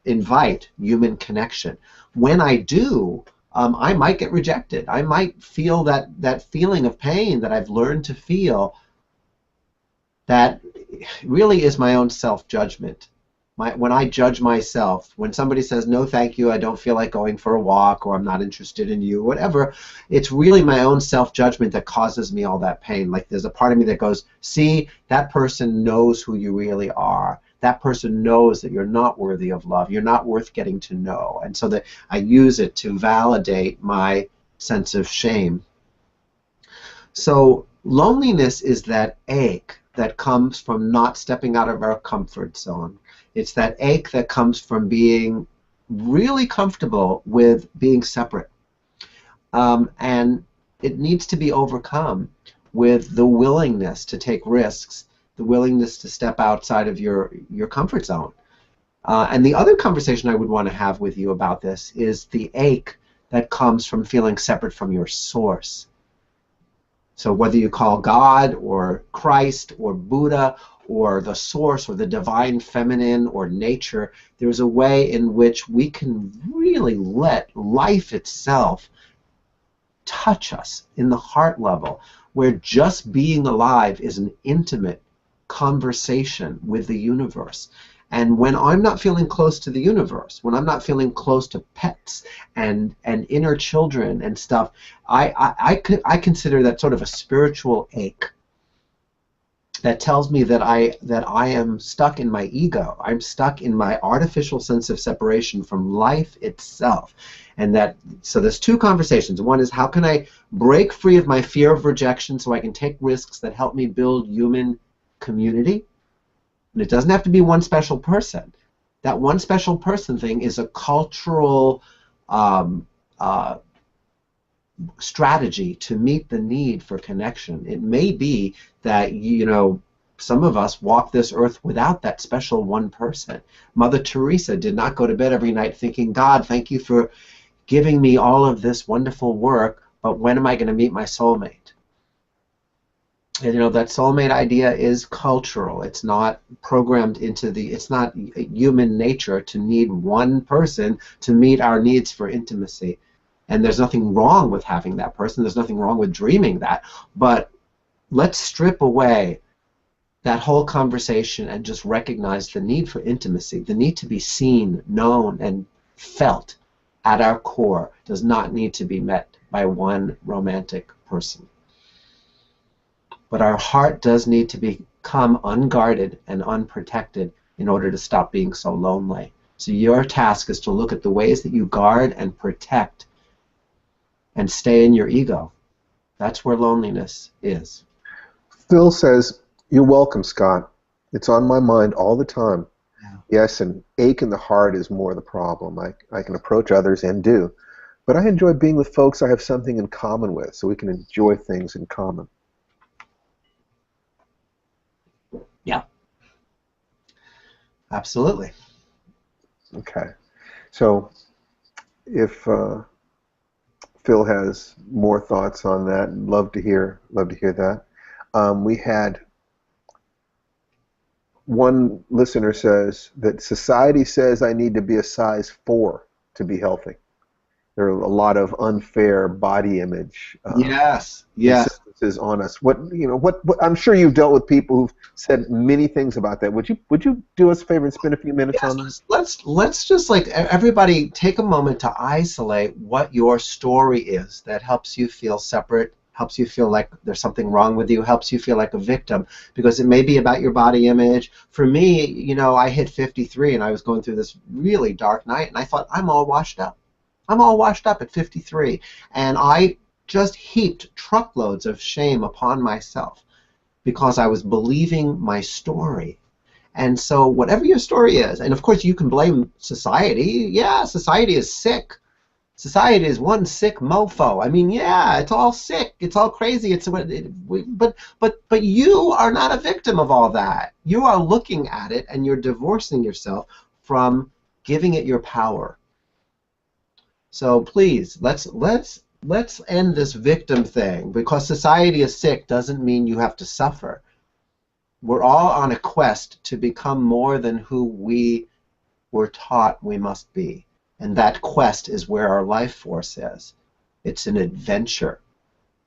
invite human connection. When I do, I might get rejected. I might feel that feeling of pain that I've learned to feel that really is my own self-judgment. When I judge myself, when somebody says, no thank you, I don't feel like going for a walk, or I'm not interested in you, whatever, it's really my own self-judgment that causes me all that pain. Like there's a part of me that goes, see, that person knows who you really are. That person knows that you're not worthy of love. You're not worth getting to know. And so that I use it to validate my sense of shame. So loneliness is that ache that comes from not stepping out of our comfort zone. It's that ache that comes from being really comfortable with being separate. And it needs to be overcome with the willingness to take risks, the willingness to step outside of your comfort zone. And the other conversation I would want to have with you about this is the ache that comes from feeling separate from your source. So whether you call God or Christ or Buddha or the source or the divine feminine or nature, there's a way in which we can really let life itself touch us in the heart level, where just being alive is an intimate conversation with the universe. And when I'm not feeling close to the universe, when I'm not feeling close to pets and inner children and stuff, I consider that sort of a spiritual ache that tells me that I am stuck in my ego. I'm stuck in my artificial sense of separation from life itself. And so there's two conversations. One is, how can I break free of my fear of rejection so I can take risks that help me build human community? And it doesn't have to be one special person. That one special person thing is a cultural strategy to meet the need for connection. It may be that, you know, some of us walk this earth without that special one person. Mother Teresa did not go to bed every night thinking, God, thank you for giving me all of this wonderful work, but when am I going to meet my soulmate? And, you know, that soulmate idea is cultural. It's not programmed into it's not human nature to need one person to meet our needs for intimacy. And there's nothing wrong with having that person. There's nothing wrong with dreaming that. But let's strip away that whole conversation and just recognize the need for intimacy. The need to be seen, known, and felt at our core does not need to be met by one romantic person. But our heart does need to become unguarded and unprotected in order to stop being so lonely. So your task is to look at the ways that you guard and protect and stay in your ego. That's where loneliness is. Phil says, you're welcome, Scott. It's on my mind all the time. Yeah. Yes, an ache in the heart is more the problem. I can approach others and do. But I enjoy being with folks I have something in common with, so we can enjoy things in common. Yeah. Absolutely. Okay. So if Phil has more thoughts on that, love to hear that. We had one listener says that society says I need to be a size 4 to be healthy. there are a lot of unfair body image Yes, yes. insistences on us. What I'm sure you've dealt with people who've said many things about that. Would you do us a favor and spend a few minutes on that? Let's just like everybody take a moment to isolate what your story is that helps you feel separate, helps you feel like there's something wrong with you, helps you feel like a victim, because it may be about your body image. For me, I hit 53 and I was going through this really dark night, and I thought, I'm all washed up. I'm all washed up at 53, and I just heaped truckloads of shame upon myself because I was believing my story. And so whatever your story is, and of course you can blame society. Yeah, society is sick. Society is one sick mofo. I mean, yeah, it's all sick. It's all crazy. But you are not a victim of all that. You are looking at it and you're divorcing yourself from giving it your power. So please, let's end this victim thing. Because society is sick doesn't mean you have to suffer. We're all on a quest to become more than who we were taught we must be. And that quest is where our life force is. It's an adventure.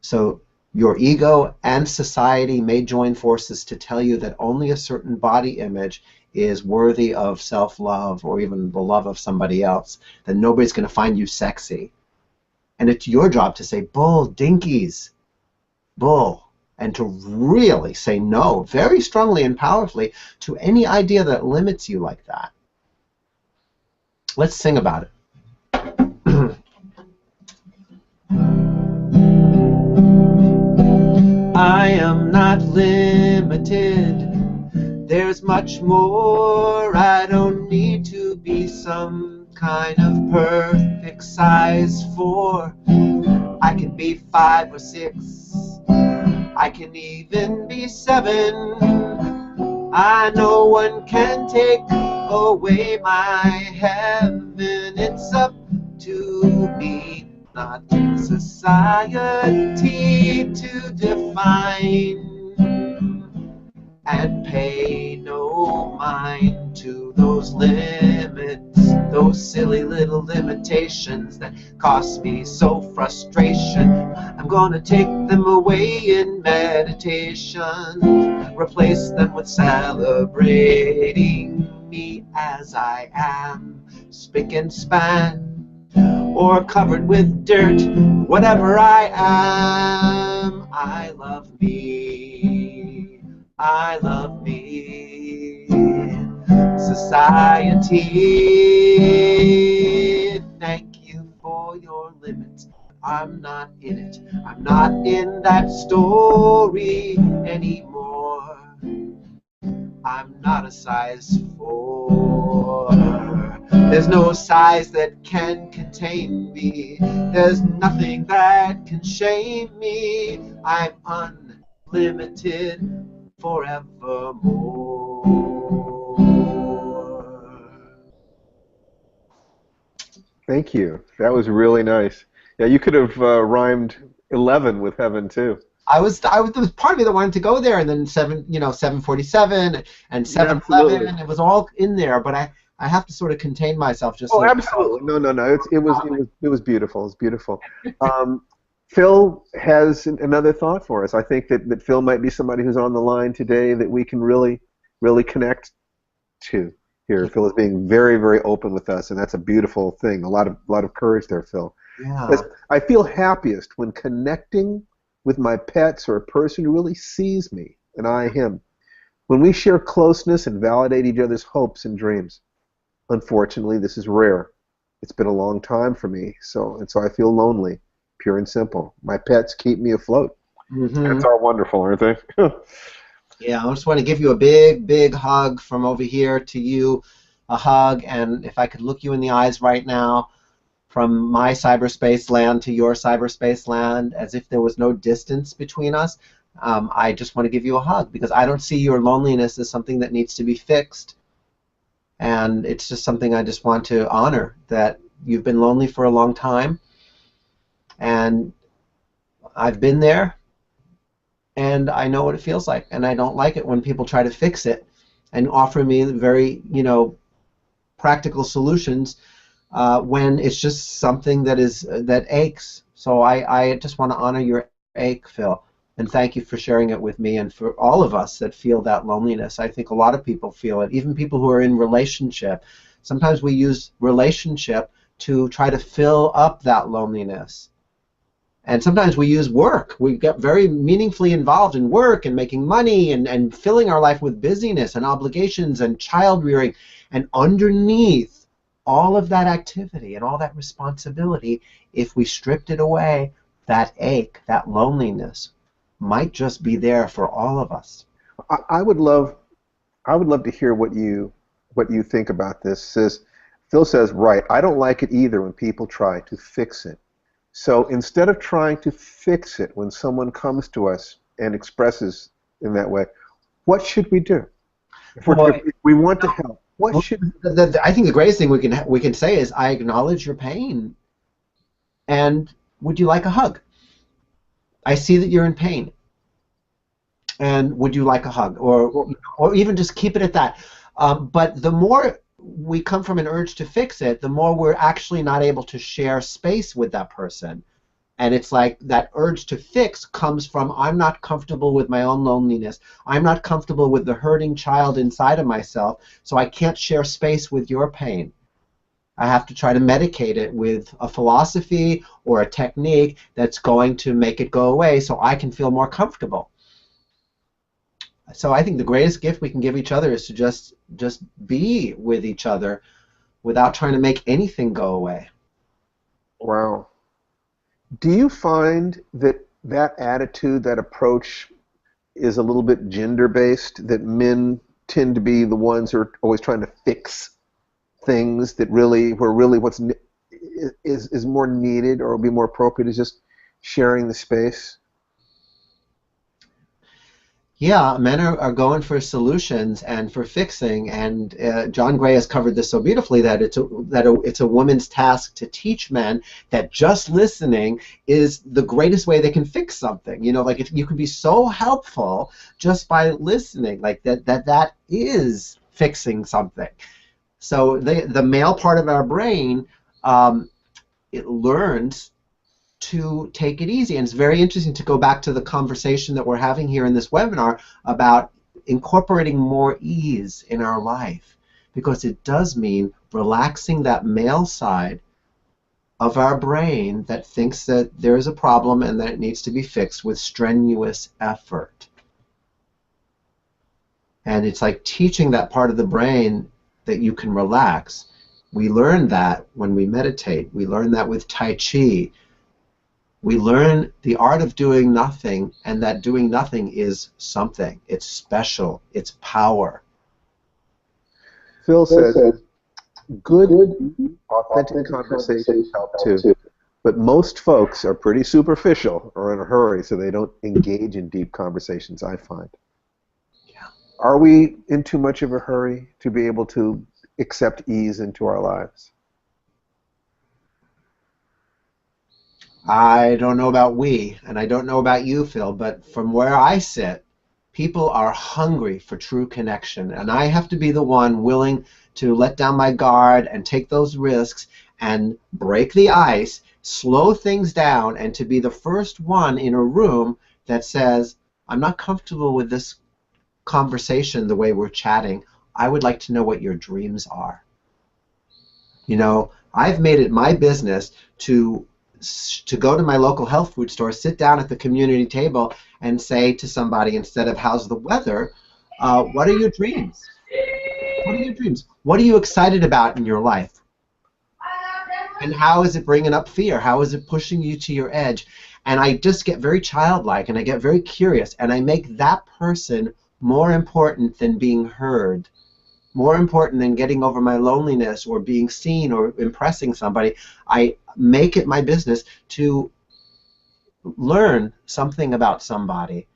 So your ego and society may join forces to tell you that only a certain body image is worthy of self-love or even the love of somebody else, that nobody's going to find you sexy. And it's your job to say, bull, dinkies, bull, and to really say no very strongly and powerfully to any idea that limits you like that. Let's sing about it. I am not limited. There's much more. I don't need to be some kind of perfect size 4. I can be 5 or 6. I can even be 7. I no one can take away my heaven. It's up to me, not society, to define and pay no mind to those limits, those silly little limitations that cost me so frustration. I'm gonna take them away in meditation, replace them with celebrating me as I am, spick and span, or covered with dirt, whatever I am. I love me, I love me. Society, thank you for your limits. I'm not in it. I'm not in that story anymore. I'm not a size 4. There's no size that can contain me. There's nothing that can shame me. I'm unlimited forevermore. Thank you. That was really nice. Yeah, you could have rhymed 11 with heaven too. There was part of me that wanted to go there, and then 747 and 711. Yeah, it was all in there, but I have to sort of contain myself. Just oh, absolutely. No. It was beautiful. It was beautiful. Phil has another thought for us. I think that Phil might be somebody who's on the line today that we can really connect to here. Phil is being very, very open with us, and that's a beautiful thing. A lot of courage there, Phil. Yeah. Because I feel happiest when connecting with my pets or a person who really sees me and I him. When we share closeness and validate each other's hopes and dreams. Unfortunately, this is rare. It's been a long time for me, so I feel lonely, pure and simple. My pets keep me afloat. Mm-hmm. Pets are wonderful, aren't they? Yeah, I just want to give you a big, big hug from over here to you, a hug, and if I could look you in the eyes right now, from my cyberspace land to your cyberspace land, as if there was no distance between us, I just want to give you a hug, because I don't see your loneliness as something that needs to be fixed. And it's just something I just want to honor, that you've been lonely for a long time, and I've been there, and I know what it feels like, and I don't like it when people try to fix it and offer me very, practical solutions when it's just something that aches. So I just want to honor your ache, Phil, and thank you for sharing it with me and for all of us that feel that loneliness. I think a lot of people feel it, even people who are in relationship. Sometimes we use relationship to try to fill up that loneliness. And sometimes we use work. We get very meaningfully involved in work and making money and filling our life with busyness and obligations and child rearing. And underneath all of that activity and all that responsibility, if we stripped it away, that ache, that loneliness might just be there for all of us. I would love to hear what you think about this. Phil says, right, I don't like it either when people try to fix it. So instead of trying to fix it when someone comes to us and expresses in that way, what should we do? If we want to help, what should I think the greatest thing we can say is, I acknowledge your pain, and would you like a hug? I see that you're in pain, and would you like a hug? Or even just keep it at that. But the more we come from an urge to fix it, the more we're actually not able to share space with that person. And it's like that urge to fix comes from, I'm not comfortable with my own loneliness. I'm not comfortable with the hurting child inside of myself, so I can't share space with your pain. I have to try to medicate it with a philosophy or a technique that's going to make it go away so I can feel more comfortable. So I think the greatest gift we can give each other is to just be with each other without trying to make anything go away. Wow. Do you find that attitude, that approach, is a little bit gender-based, that men tend to be the ones who are always trying to fix things, that where really what's is more needed or will be more appropriate is just sharing the space? Yeah, men are going for solutions and for fixing, and John Gray has covered this so beautifully that it's a woman's task to teach men that just listening is the greatest way they can fix something. You know, like you can be so helpful just by listening, like that is fixing something. So the male part of our brain, it learns to take it easy. And it's very interesting to go back to the conversation that we're having here in this webinar about incorporating more ease in our life, because it does mean relaxing that male side of our brain that thinks that there is a problem and that it needs to be fixed with strenuous effort. And it's like teaching that part of the brain that you can relax. We learn that when we meditate. We learn that with Tai Chi. We learn the art of doing nothing, and that doing nothing is something. It's special. It's power. Phil says, good, authentic conversations help too. But most folks are pretty superficial or in a hurry, so they don't engage in deep conversations, I find. Yeah. Are we in too much of a hurry to be able to accept ease into our lives? I don't know about we, and I don't know about you, Phil, but from where I sit, people are hungry for true connection, and I have to be the one willing to let down my guard and take those risks and break the ice, slow things down, and to be the first one in a room that says, I'm not comfortable with this conversation the way we're chatting. I would like to know what your dreams are. You know, I've made it my business to go to my local health food store, sit down at the community table, and say to somebody, instead of how's the weather, what are your dreams? What are your dreams? What are you excited about in your life? And how is it bringing up fear? How is it pushing you to your edge? And I just get very childlike, and I get very curious, and I make that person more important than being heard, more important than getting over my loneliness or being seen or impressing somebody. I make it my business to learn something about somebody.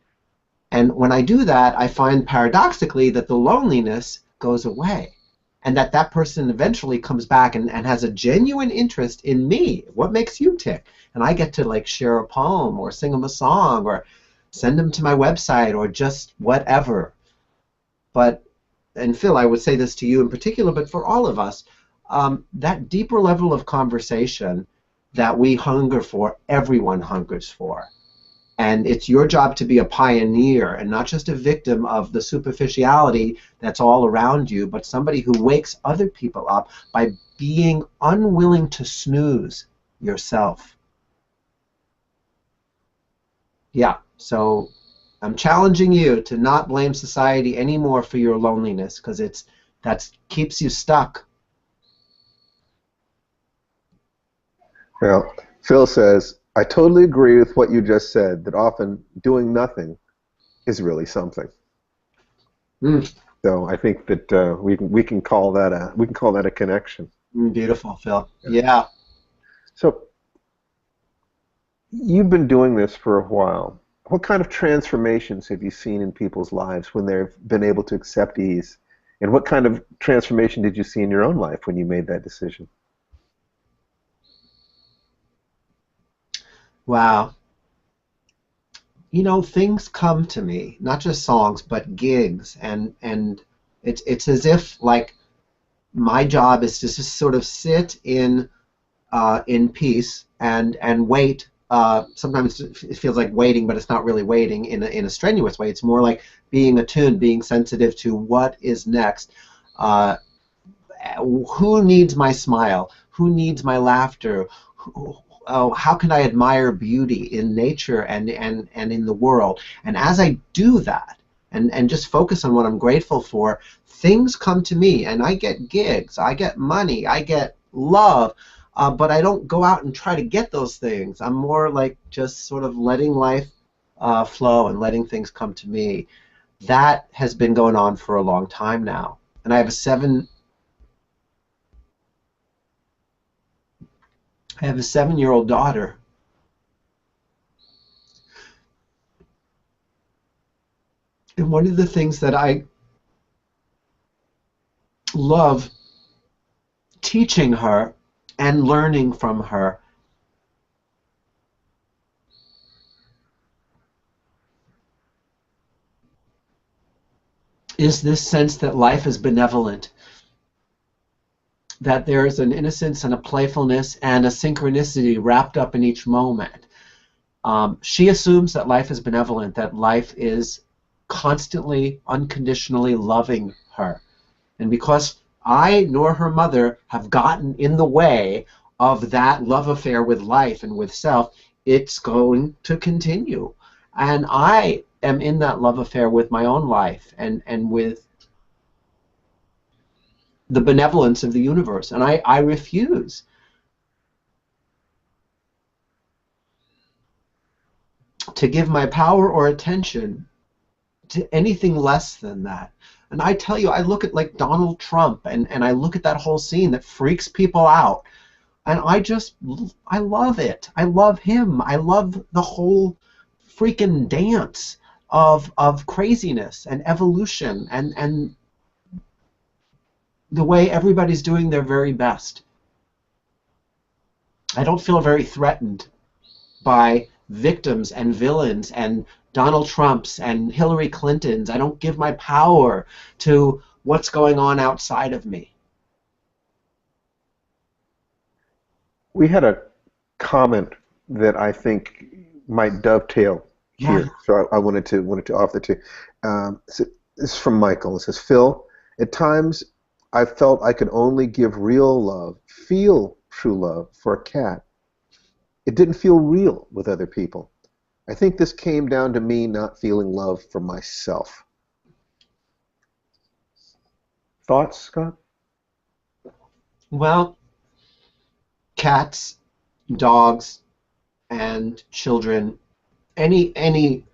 And when I do that, I find paradoxically that the loneliness goes away, and that person eventually comes back and has a genuine interest in me. What makes you tick? And I get to like share a poem or sing them a song or send them to my website or just whatever. But, and Phil, I would say this to you in particular, but for all of us, that deeper level of conversation that we hunger for, everyone hungers for. And it's your job to be a pioneer and not just a victim of the superficiality that's all around you, but somebody who wakes other people up by being unwilling to snooze yourself. Yeah, so I'm challenging you to not blame society anymore for your loneliness, because that keeps you stuck. Well, Phil says, I totally agree with what you just said, that often doing nothing is really something. Mm. So I think that we can call that a connection. Beautiful, Phil. Yeah. So you've been doing this for a while. What kind of transformations have you seen in people's lives when they've been able to accept ease? And what kind of transformation did you see in your own life when you made that decision? Wow. You know, things come to me, not just songs, but gigs, and it's as if, like, my job is to just sort of sit in peace and wait. Sometimes it feels like waiting, but it's not really waiting in a strenuous way. It's more like being attuned, being sensitive to what is next. Who needs my smile? Who needs my laughter? How can I admire beauty in nature and in the world? And as I do that, and just focus on what I'm grateful for, things come to me, and I get gigs, I get money, I get love, but I don't go out and try to get those things. I'm more like just sort of letting life flow and letting things come to me. That has been going on for a long time now. And I have a 7-year-old daughter. And one of the things that I love teaching her and learning from her is this sense that life is benevolent, that there is an innocence and a playfulness and a synchronicity wrapped up in each moment. She assumes that life is benevolent, that life is constantly, unconditionally loving her. And because I nor her mother have gotten in the way of that love affair with life and with self, it's going to continue. And I am in that love affair with my own life and with the benevolence of the universe. And I refuse to give my power or attention to anything less than that. And I tell you, I look at like Donald Trump and I look at that whole scene that freaks people out. And I love it. I love him. I love the whole freaking dance of craziness and evolution and the way everybody's doing their very best. I don't feel very threatened by victims and villains and Donald Trumps and Hillary Clintons. I don't give my power to what's going on outside of me. We had a comment that I think might dovetail here, Yeah. so I wanted to offer to. So this is from Michael. It says, Phil, at times I felt I could only give real love, feel true love for a cat. It didn't feel real with other people. I think this came down to me not feeling love for myself. Thoughts, Scott? Well, cats, dogs, and children, any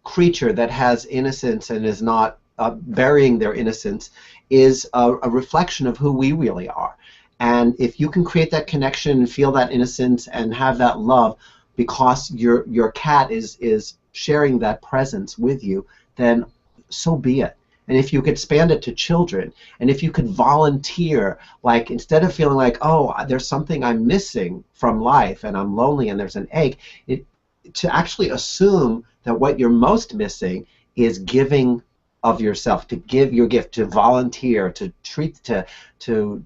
creature that has innocence and is not burying their innocence is a reflection of who we really are. And if you can create that connection and feel that innocence and have that love because your cat is sharing that presence with you, then so be it. And if you could expand it to children, and if you could volunteer, like instead of feeling like, oh, there's something I'm missing from life and I'm lonely and there's an ache, to actually assume that what you're most missing is giving of yourself, to give your gift, to volunteer, to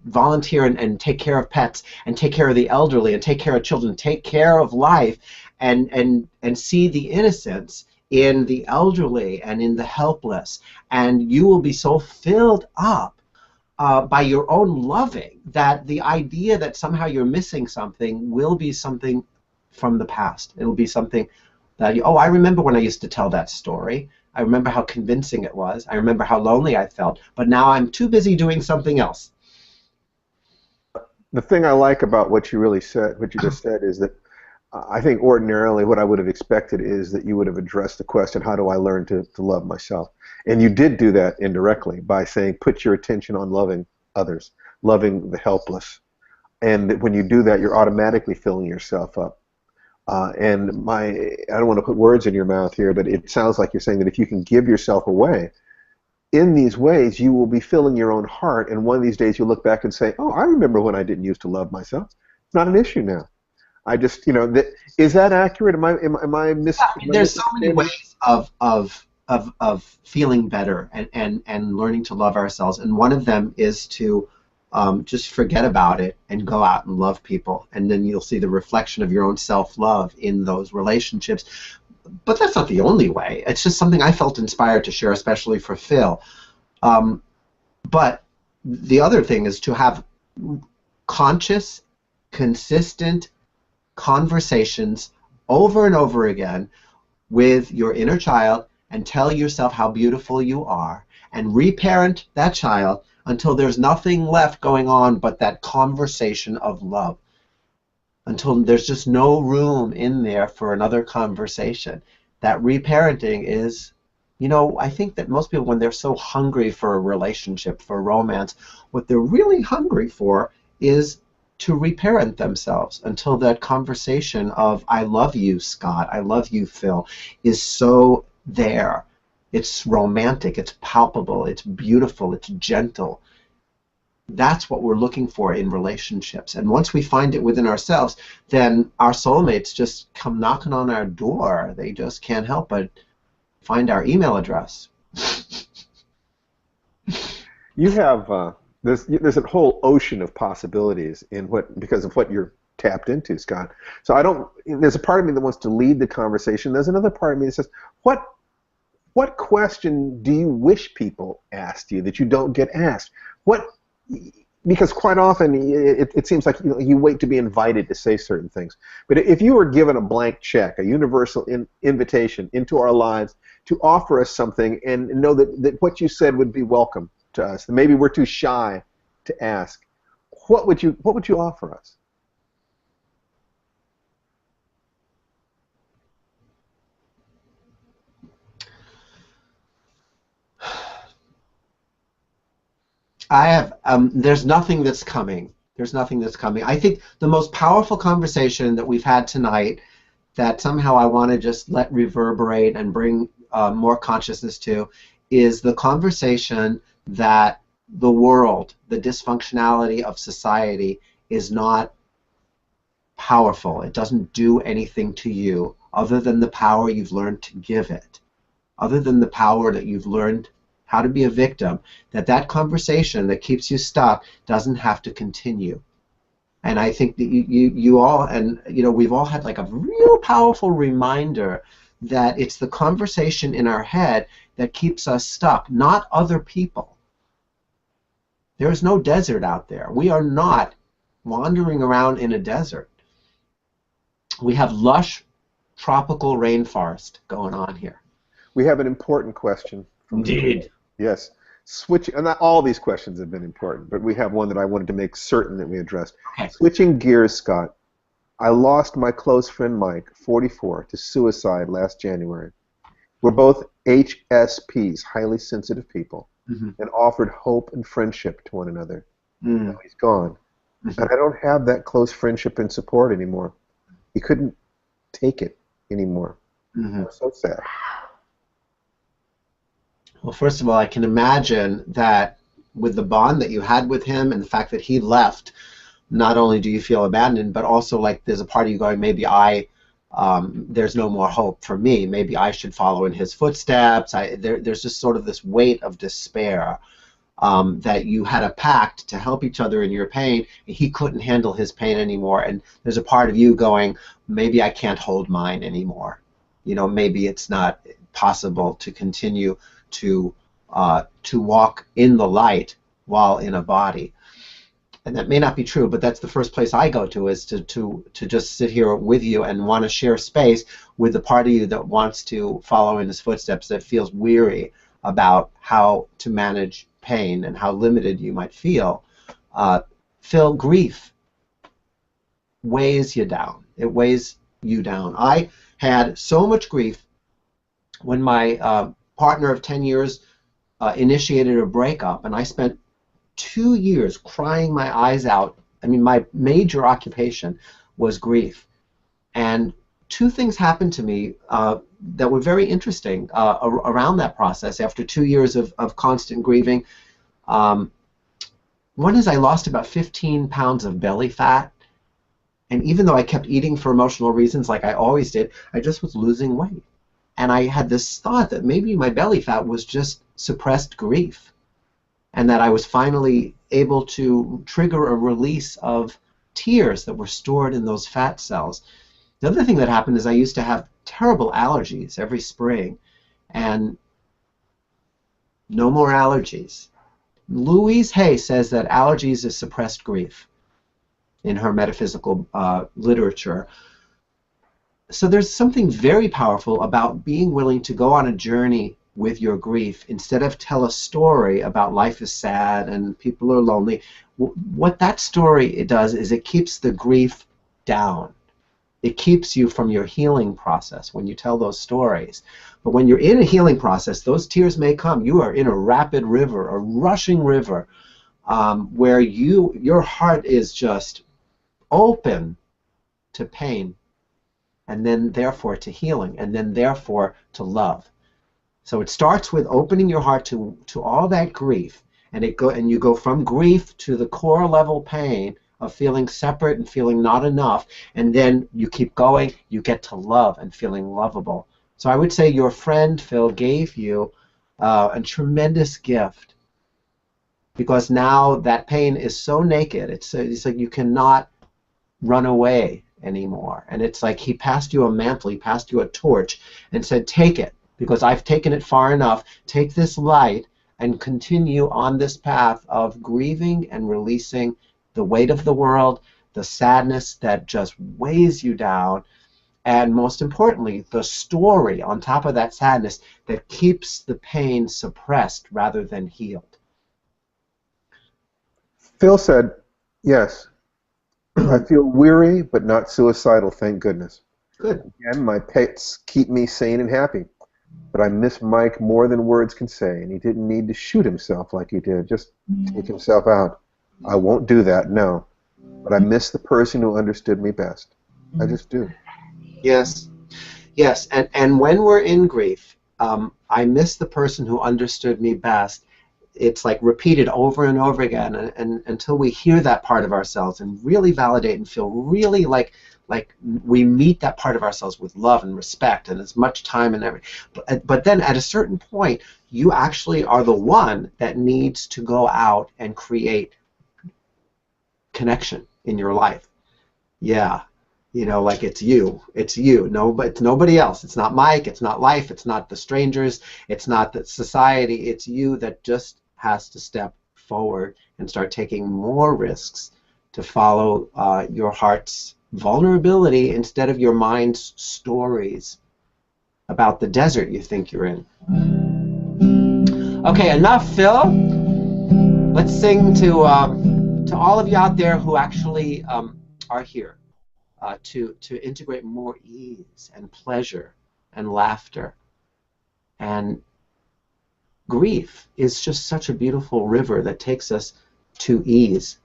volunteer and take care of pets, and take care of the elderly, and take care of children, take care of life, and see the innocence in the elderly and in the helpless, and you will be so filled up by your own loving that the idea that somehow you're missing something will be something from the past. It'll be something that you, oh, I remember when I used to tell that story. I remember how convincing it was. I remember how lonely I felt. But now I'm too busy doing something else. The thing I like about what you really said, what you just said, is that I think ordinarily what I would have expected is that you would have addressed the question, how do I learn to love myself? And you did do that indirectly by saying, put your attention on loving others, loving the helpless. And when you do that, you're automatically filling yourself up. I don't want to put words in your mouth here, but it sounds like you're saying that if you can give yourself away in these ways, you will be filling your own heart, and one of these days you'll look back and say, oh, I remember when I didn't used to love myself. It's not an issue now. I just, is that accurate? Am I mis? There's so many ways of feeling better and learning to love ourselves, and one of them is to just forget about it and go out and love people, and then you'll see the reflection of your own self-love in those relationships. But that's not the only way. It's just something I felt inspired to share, especially for Phil. But the other thing is to have conscious, consistent conversations over and over again with your inner child, and tell yourself how beautiful you are, and reparent that child until there's nothing left going on but that conversation of love, until there's just no room in there for another conversation. That reparenting is, I think that most people, when they're so hungry for a relationship, for romance, what they're really hungry for is to reparent themselves until that conversation of, I love you, Scott, I love you, Phil, is so there. It's romantic, it's palpable, it's beautiful, it's gentle. That's what we're looking for in relationships. And once we find it within ourselves, then our soulmates just come knocking on our door. They just can't help but find our email address. You have there's a whole ocean of possibilities because of what you're tapped into, Scott. So there's a part of me that wants to lead the conversation. There's another part of me that says, what question do you wish people asked you that you don't get asked? Because quite often it seems like you wait to be invited to say certain things. But if you were given a blank check, a universal invitation into our lives to offer us something, and know that what you said would be welcome to us, that maybe we're too shy to ask, what would you offer us? I have, there's nothing that's coming. There's nothing that's coming. I think the most powerful conversation that we've had tonight, that somehow I want to just let reverberate and bring more consciousness to, is the conversation that the world, the dysfunctionality of society, is not powerful. It doesn't do anything to you other than the power you've learned to give it, other than the power that you've learned how to be a victim, that conversation that keeps you stuck doesn't have to continue. And I think that you all, and we've all had like a real powerful reminder that it's the conversation in our head that keeps us stuck, not other people. There is no desert out there. We are not wandering around in a desert. We have lush tropical rainforest going on here. We have an important question. Indeed. Yes. And not all these questions have been important, but we have one that I wanted to make certain that we addressed. Okay. Switching gears, Scott, I lost my close friend Mike, 44, to suicide last January. We're both HSPs, highly sensitive people, and offered hope and friendship to one another. Now he's gone. And I don't have that close friendship and support anymore. He couldn't take it anymore. I'm so sad. Well, first of all, I can imagine that with the bond that you had with him and the fact that he left, not only do you feel abandoned, but also like there's a part of you going, maybe I there's no more hope for me. Maybe I should follow in his footsteps. There's just sort of this weight of despair, that you had a pact to help each other in your pain, and he couldn't handle his pain anymore. And there's a part of you going, maybe I can't hold mine anymore. You know, maybe it's not possible to continue to walk in the light while in a body. And that may not be true, but that's the first place I go to, is to just sit here with you and want to share space with the part of you that wants to follow in his footsteps, that feels weary about how to manage pain and how limited you might feel. Phil, grief weighs you down. It weighs you down. I had so much grief when my partner of 10 years initiated a breakup, and I spent 2 years crying my eyes out. I mean, my major occupation was grief. And two things happened to me that were very interesting around that process after 2 years of constant grieving. One is I lost about 15 pounds of belly fat. And even though I kept eating for emotional reasons like I always did, I just was losing weight. And I had this thought that maybe my belly fat was just suppressed grief, and that I was finally able to trigger a release of tears that were stored in those fat cells. The other thing that happened is I used to have terrible allergies every spring, and no more allergies. Louise Hay says that allergies is suppressed grief in her metaphysical literature. So there's something very powerful about being willing to go on a journey with your grief instead of tell a story about life is sad and people are lonely. What that story does is it keeps the grief down. It keeps you from your healing process when you tell those stories. But when you're in a healing process, those tears may come. You are in a rapid river, a rushing river, where your heart is just open to pain, and then therefore to healing, and then therefore to love. So it starts with opening your heart to all that grief, and you go from grief to the core level pain of feeling separate and feeling not enough, and then you keep going, you get to love and feeling lovable. So I would say your friend Phil gave you a tremendous gift, because now that pain is so naked, it's like you cannot run away anymore. And it's like he passed you a mantle, he passed you a torch and said, take it, because I've taken it far enough. Take this light and continue on this path of grieving and releasing the weight of the world, the sadness that just weighs you down, and most importantly, the story on top of that sadness that keeps the pain suppressed rather than healed. Phil said, yes, I feel weary but not suicidal, thank goodness. Good. Again, my pets keep me sane and happy. But I miss Mike more than words can say, and he didn't need to shoot himself like he did, just take himself out. I won't do that, no. But I miss the person who understood me best. I just do. Yes. Yes, and when we're in grief, I miss the person who understood me best. It's like repeated over and over again, and until we hear that part of ourselves and really validate and feel really like we meet that part of ourselves with love and respect and as much time and everything. But then at a certain point, you actually are the one that needs to go out and create connection in your life. Yeah. You know, like it's you. It's you. No, but it's nobody else. It's not Mike. It's not life. It's not the strangers. It's not the society. It's you that just has to step forward and start taking more risks to follow your heart's vulnerability instead of your mind's stories about the desert you think you're in. Okay, enough, Phil. Let's sing to all of you out there who actually are here to integrate more ease and pleasure and laughter. And grief is just such a beautiful river that takes us to ease.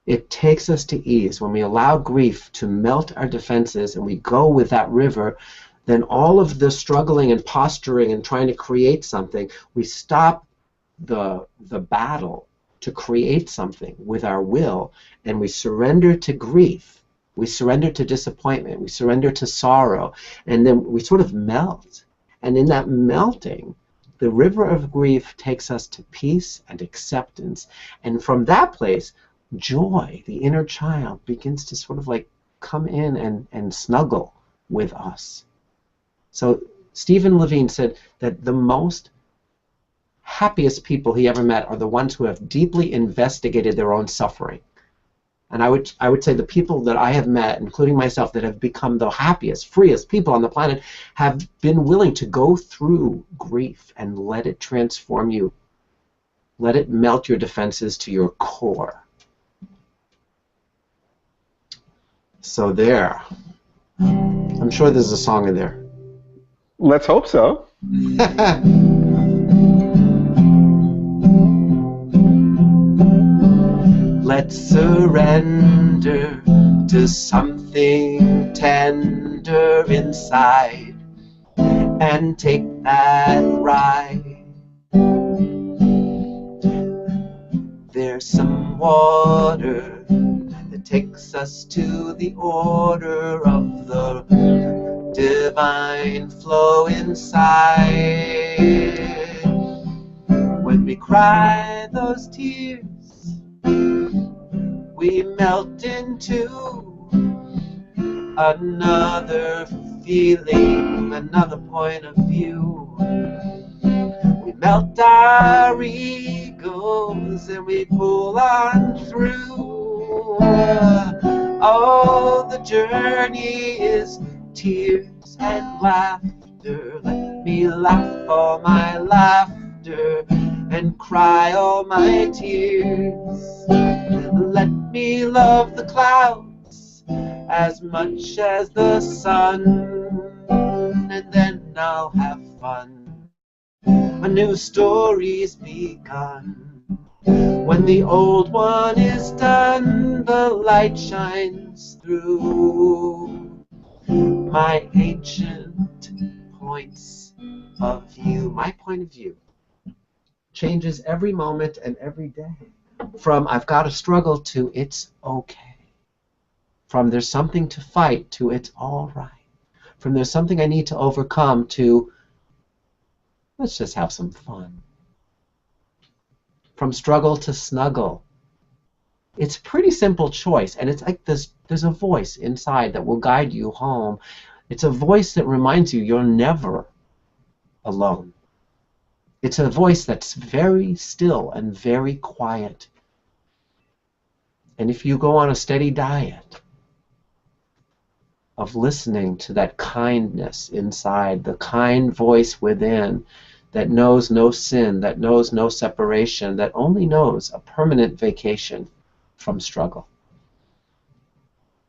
It takes us to ease. When we allow grief to melt our defenses and we go with that river, then all of the struggling and posturing and trying to create something, we stop the battle to create something with our will, and we surrender to grief We surrender to disappointment. We surrender to sorrow. And then we sort of melt. And in that melting, the river of grief takes us to peace and acceptance. And from that place, joy, the inner child, begins to sort of like come in and snuggle with us. So Stephen Levine said that the most happiest people he ever met are the ones who have deeply investigated their own suffering. And I would say the people that I have met, including myself, that have become the happiest, freest people on the planet have been willing to go through grief and let it transform you. Let it melt your defenses to your core. So there. I'm sure there's a song in there. Let's hope so. Let's surrender to something tender inside and take that ride. There's some water that takes us to the order of the divine flow inside. When we cry those tears, we melt into another feeling, another point of view. We melt our egos and we pull on through. Oh, the journey is tears and laughter. Let me laugh all my laughter and cry all my tears. Let me love the clouds as much as the sun, and then I'll have fun. A new story's begun. When the old one is done, the light shines through. My ancient points of view, my point of view, changes every moment and every day. From I've got to struggle to it's okay. From there's something to fight to it's all right. From there's something I need to overcome to let's just have some fun. From struggle to snuggle. It's a pretty simple choice, and it's like there's a voice inside that will guide you home. It's a voice that reminds you you're never alone. It's a voice that's very still and very quiet. And if you go on a steady diet of listening to that kindness inside, the kind voice within that knows no sin, that knows no separation, that only knows a permanent vacation from struggle.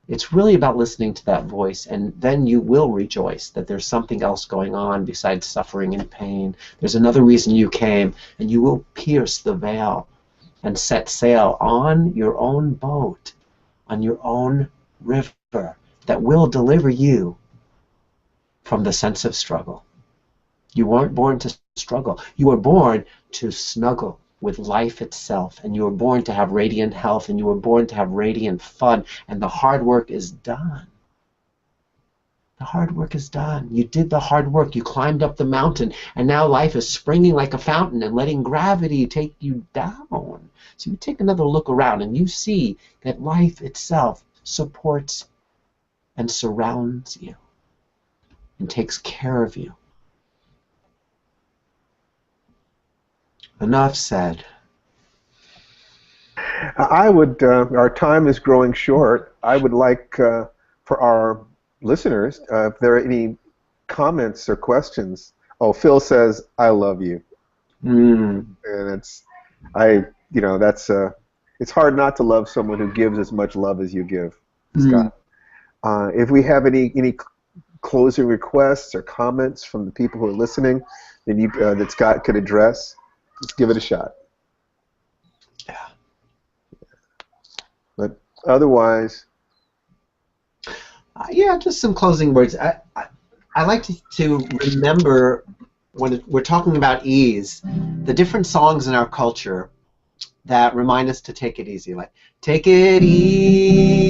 It's really about listening to that voice, and then you will rejoice that there's something else going on besides suffering and pain. There's another reason you came, and you will pierce the veil and set sail on your own boat, on your own river that will deliver you from the sense of struggle. You weren't born to struggle. You were born to snuggle with life itself, and you were born to have radiant health, and you were born to have radiant fun, and the hard work is done. The hard work is done. You did the hard work. You climbed up the mountain, and now life is springing like a fountain and letting gravity take you down. So you take another look around, and you see that life itself supports and surrounds you and takes care of you. Enough said. I would, our time is growing short. I would like for our listeners, if there are any comments or questions. Oh, Phil says, I love you. And it's hard not to love someone who gives as much love as you give, Scott. If we have any closing requests or comments from the people who are listening that Scott could address, let's give it a shot. Yeah. But otherwise, yeah, just some closing words. I like to remember when we're talking about ease, the different songs in our culture that remind us to take it easy. Like, take it easy,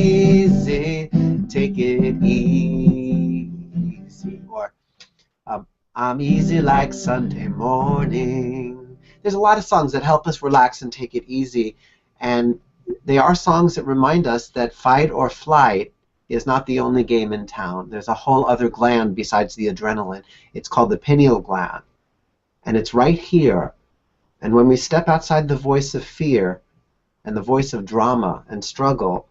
take it easy. Or I'm easy like Sunday morning. There's a lot of songs that help us relax and take it easy. And they are songs that remind us that fight or flight is not the only game in town. There's a whole other gland besides the adrenaline. It's called the pineal gland. And it's right here. And when we step outside the voice of fear and the voice of drama and struggle,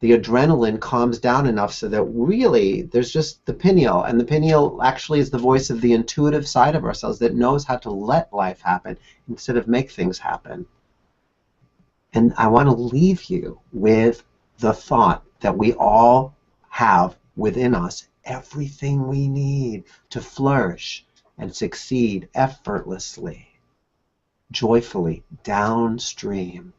the adrenaline calms down enough so that really there's just the pineal. And the pineal actually is the voice of the intuitive side of ourselves that knows how to let life happen instead of make things happen. And I want to leave you with the thought that we all have within us everything we need to flourish and succeed effortlessly, joyfully, downstream.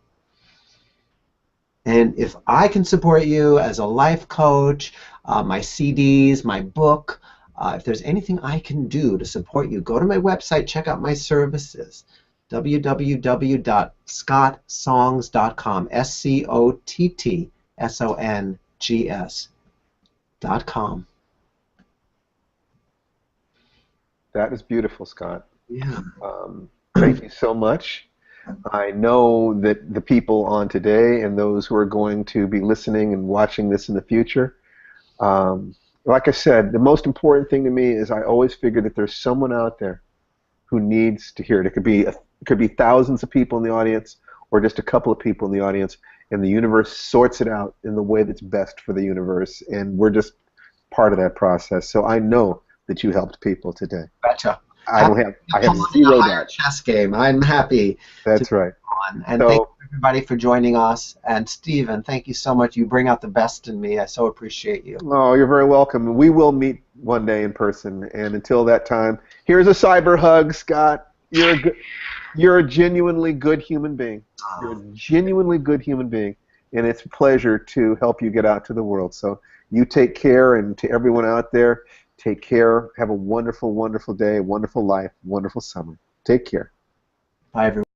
And if I can support you as a life coach, my CDs, my book, if there's anything I can do to support you, go to my website, check out my services, www.scottsongs.com, SCOTTSONGS.com. That is beautiful, Scott. Yeah. Thank you so much. I know that the people on today and those who are going to be listening and watching this in the future, like I said, the most important thing to me is I always figure that there's someone out there who needs to hear it. It could be thousands of people in the audience or just a couple of people in the audience, and the universe sorts it out in the way that's best for the universe, and we're just part of that process. So I know that you helped people today. Gotcha. I have zero doubt. Chess game. I'm happy. That's right. And thank you everybody for joining us. And Stephen, thank you so much. You bring out the best in me. I so appreciate you. Oh, you're very welcome. We will meet one day in person. And until that time, here's a cyber hug, Scott. You're a genuinely good human being. You're a genuinely good human being. And it's a pleasure to help you get out to the world. So you take care, and to everyone out there, take care. Have a wonderful, wonderful day, wonderful life, wonderful summer. Take care. Bye, everyone.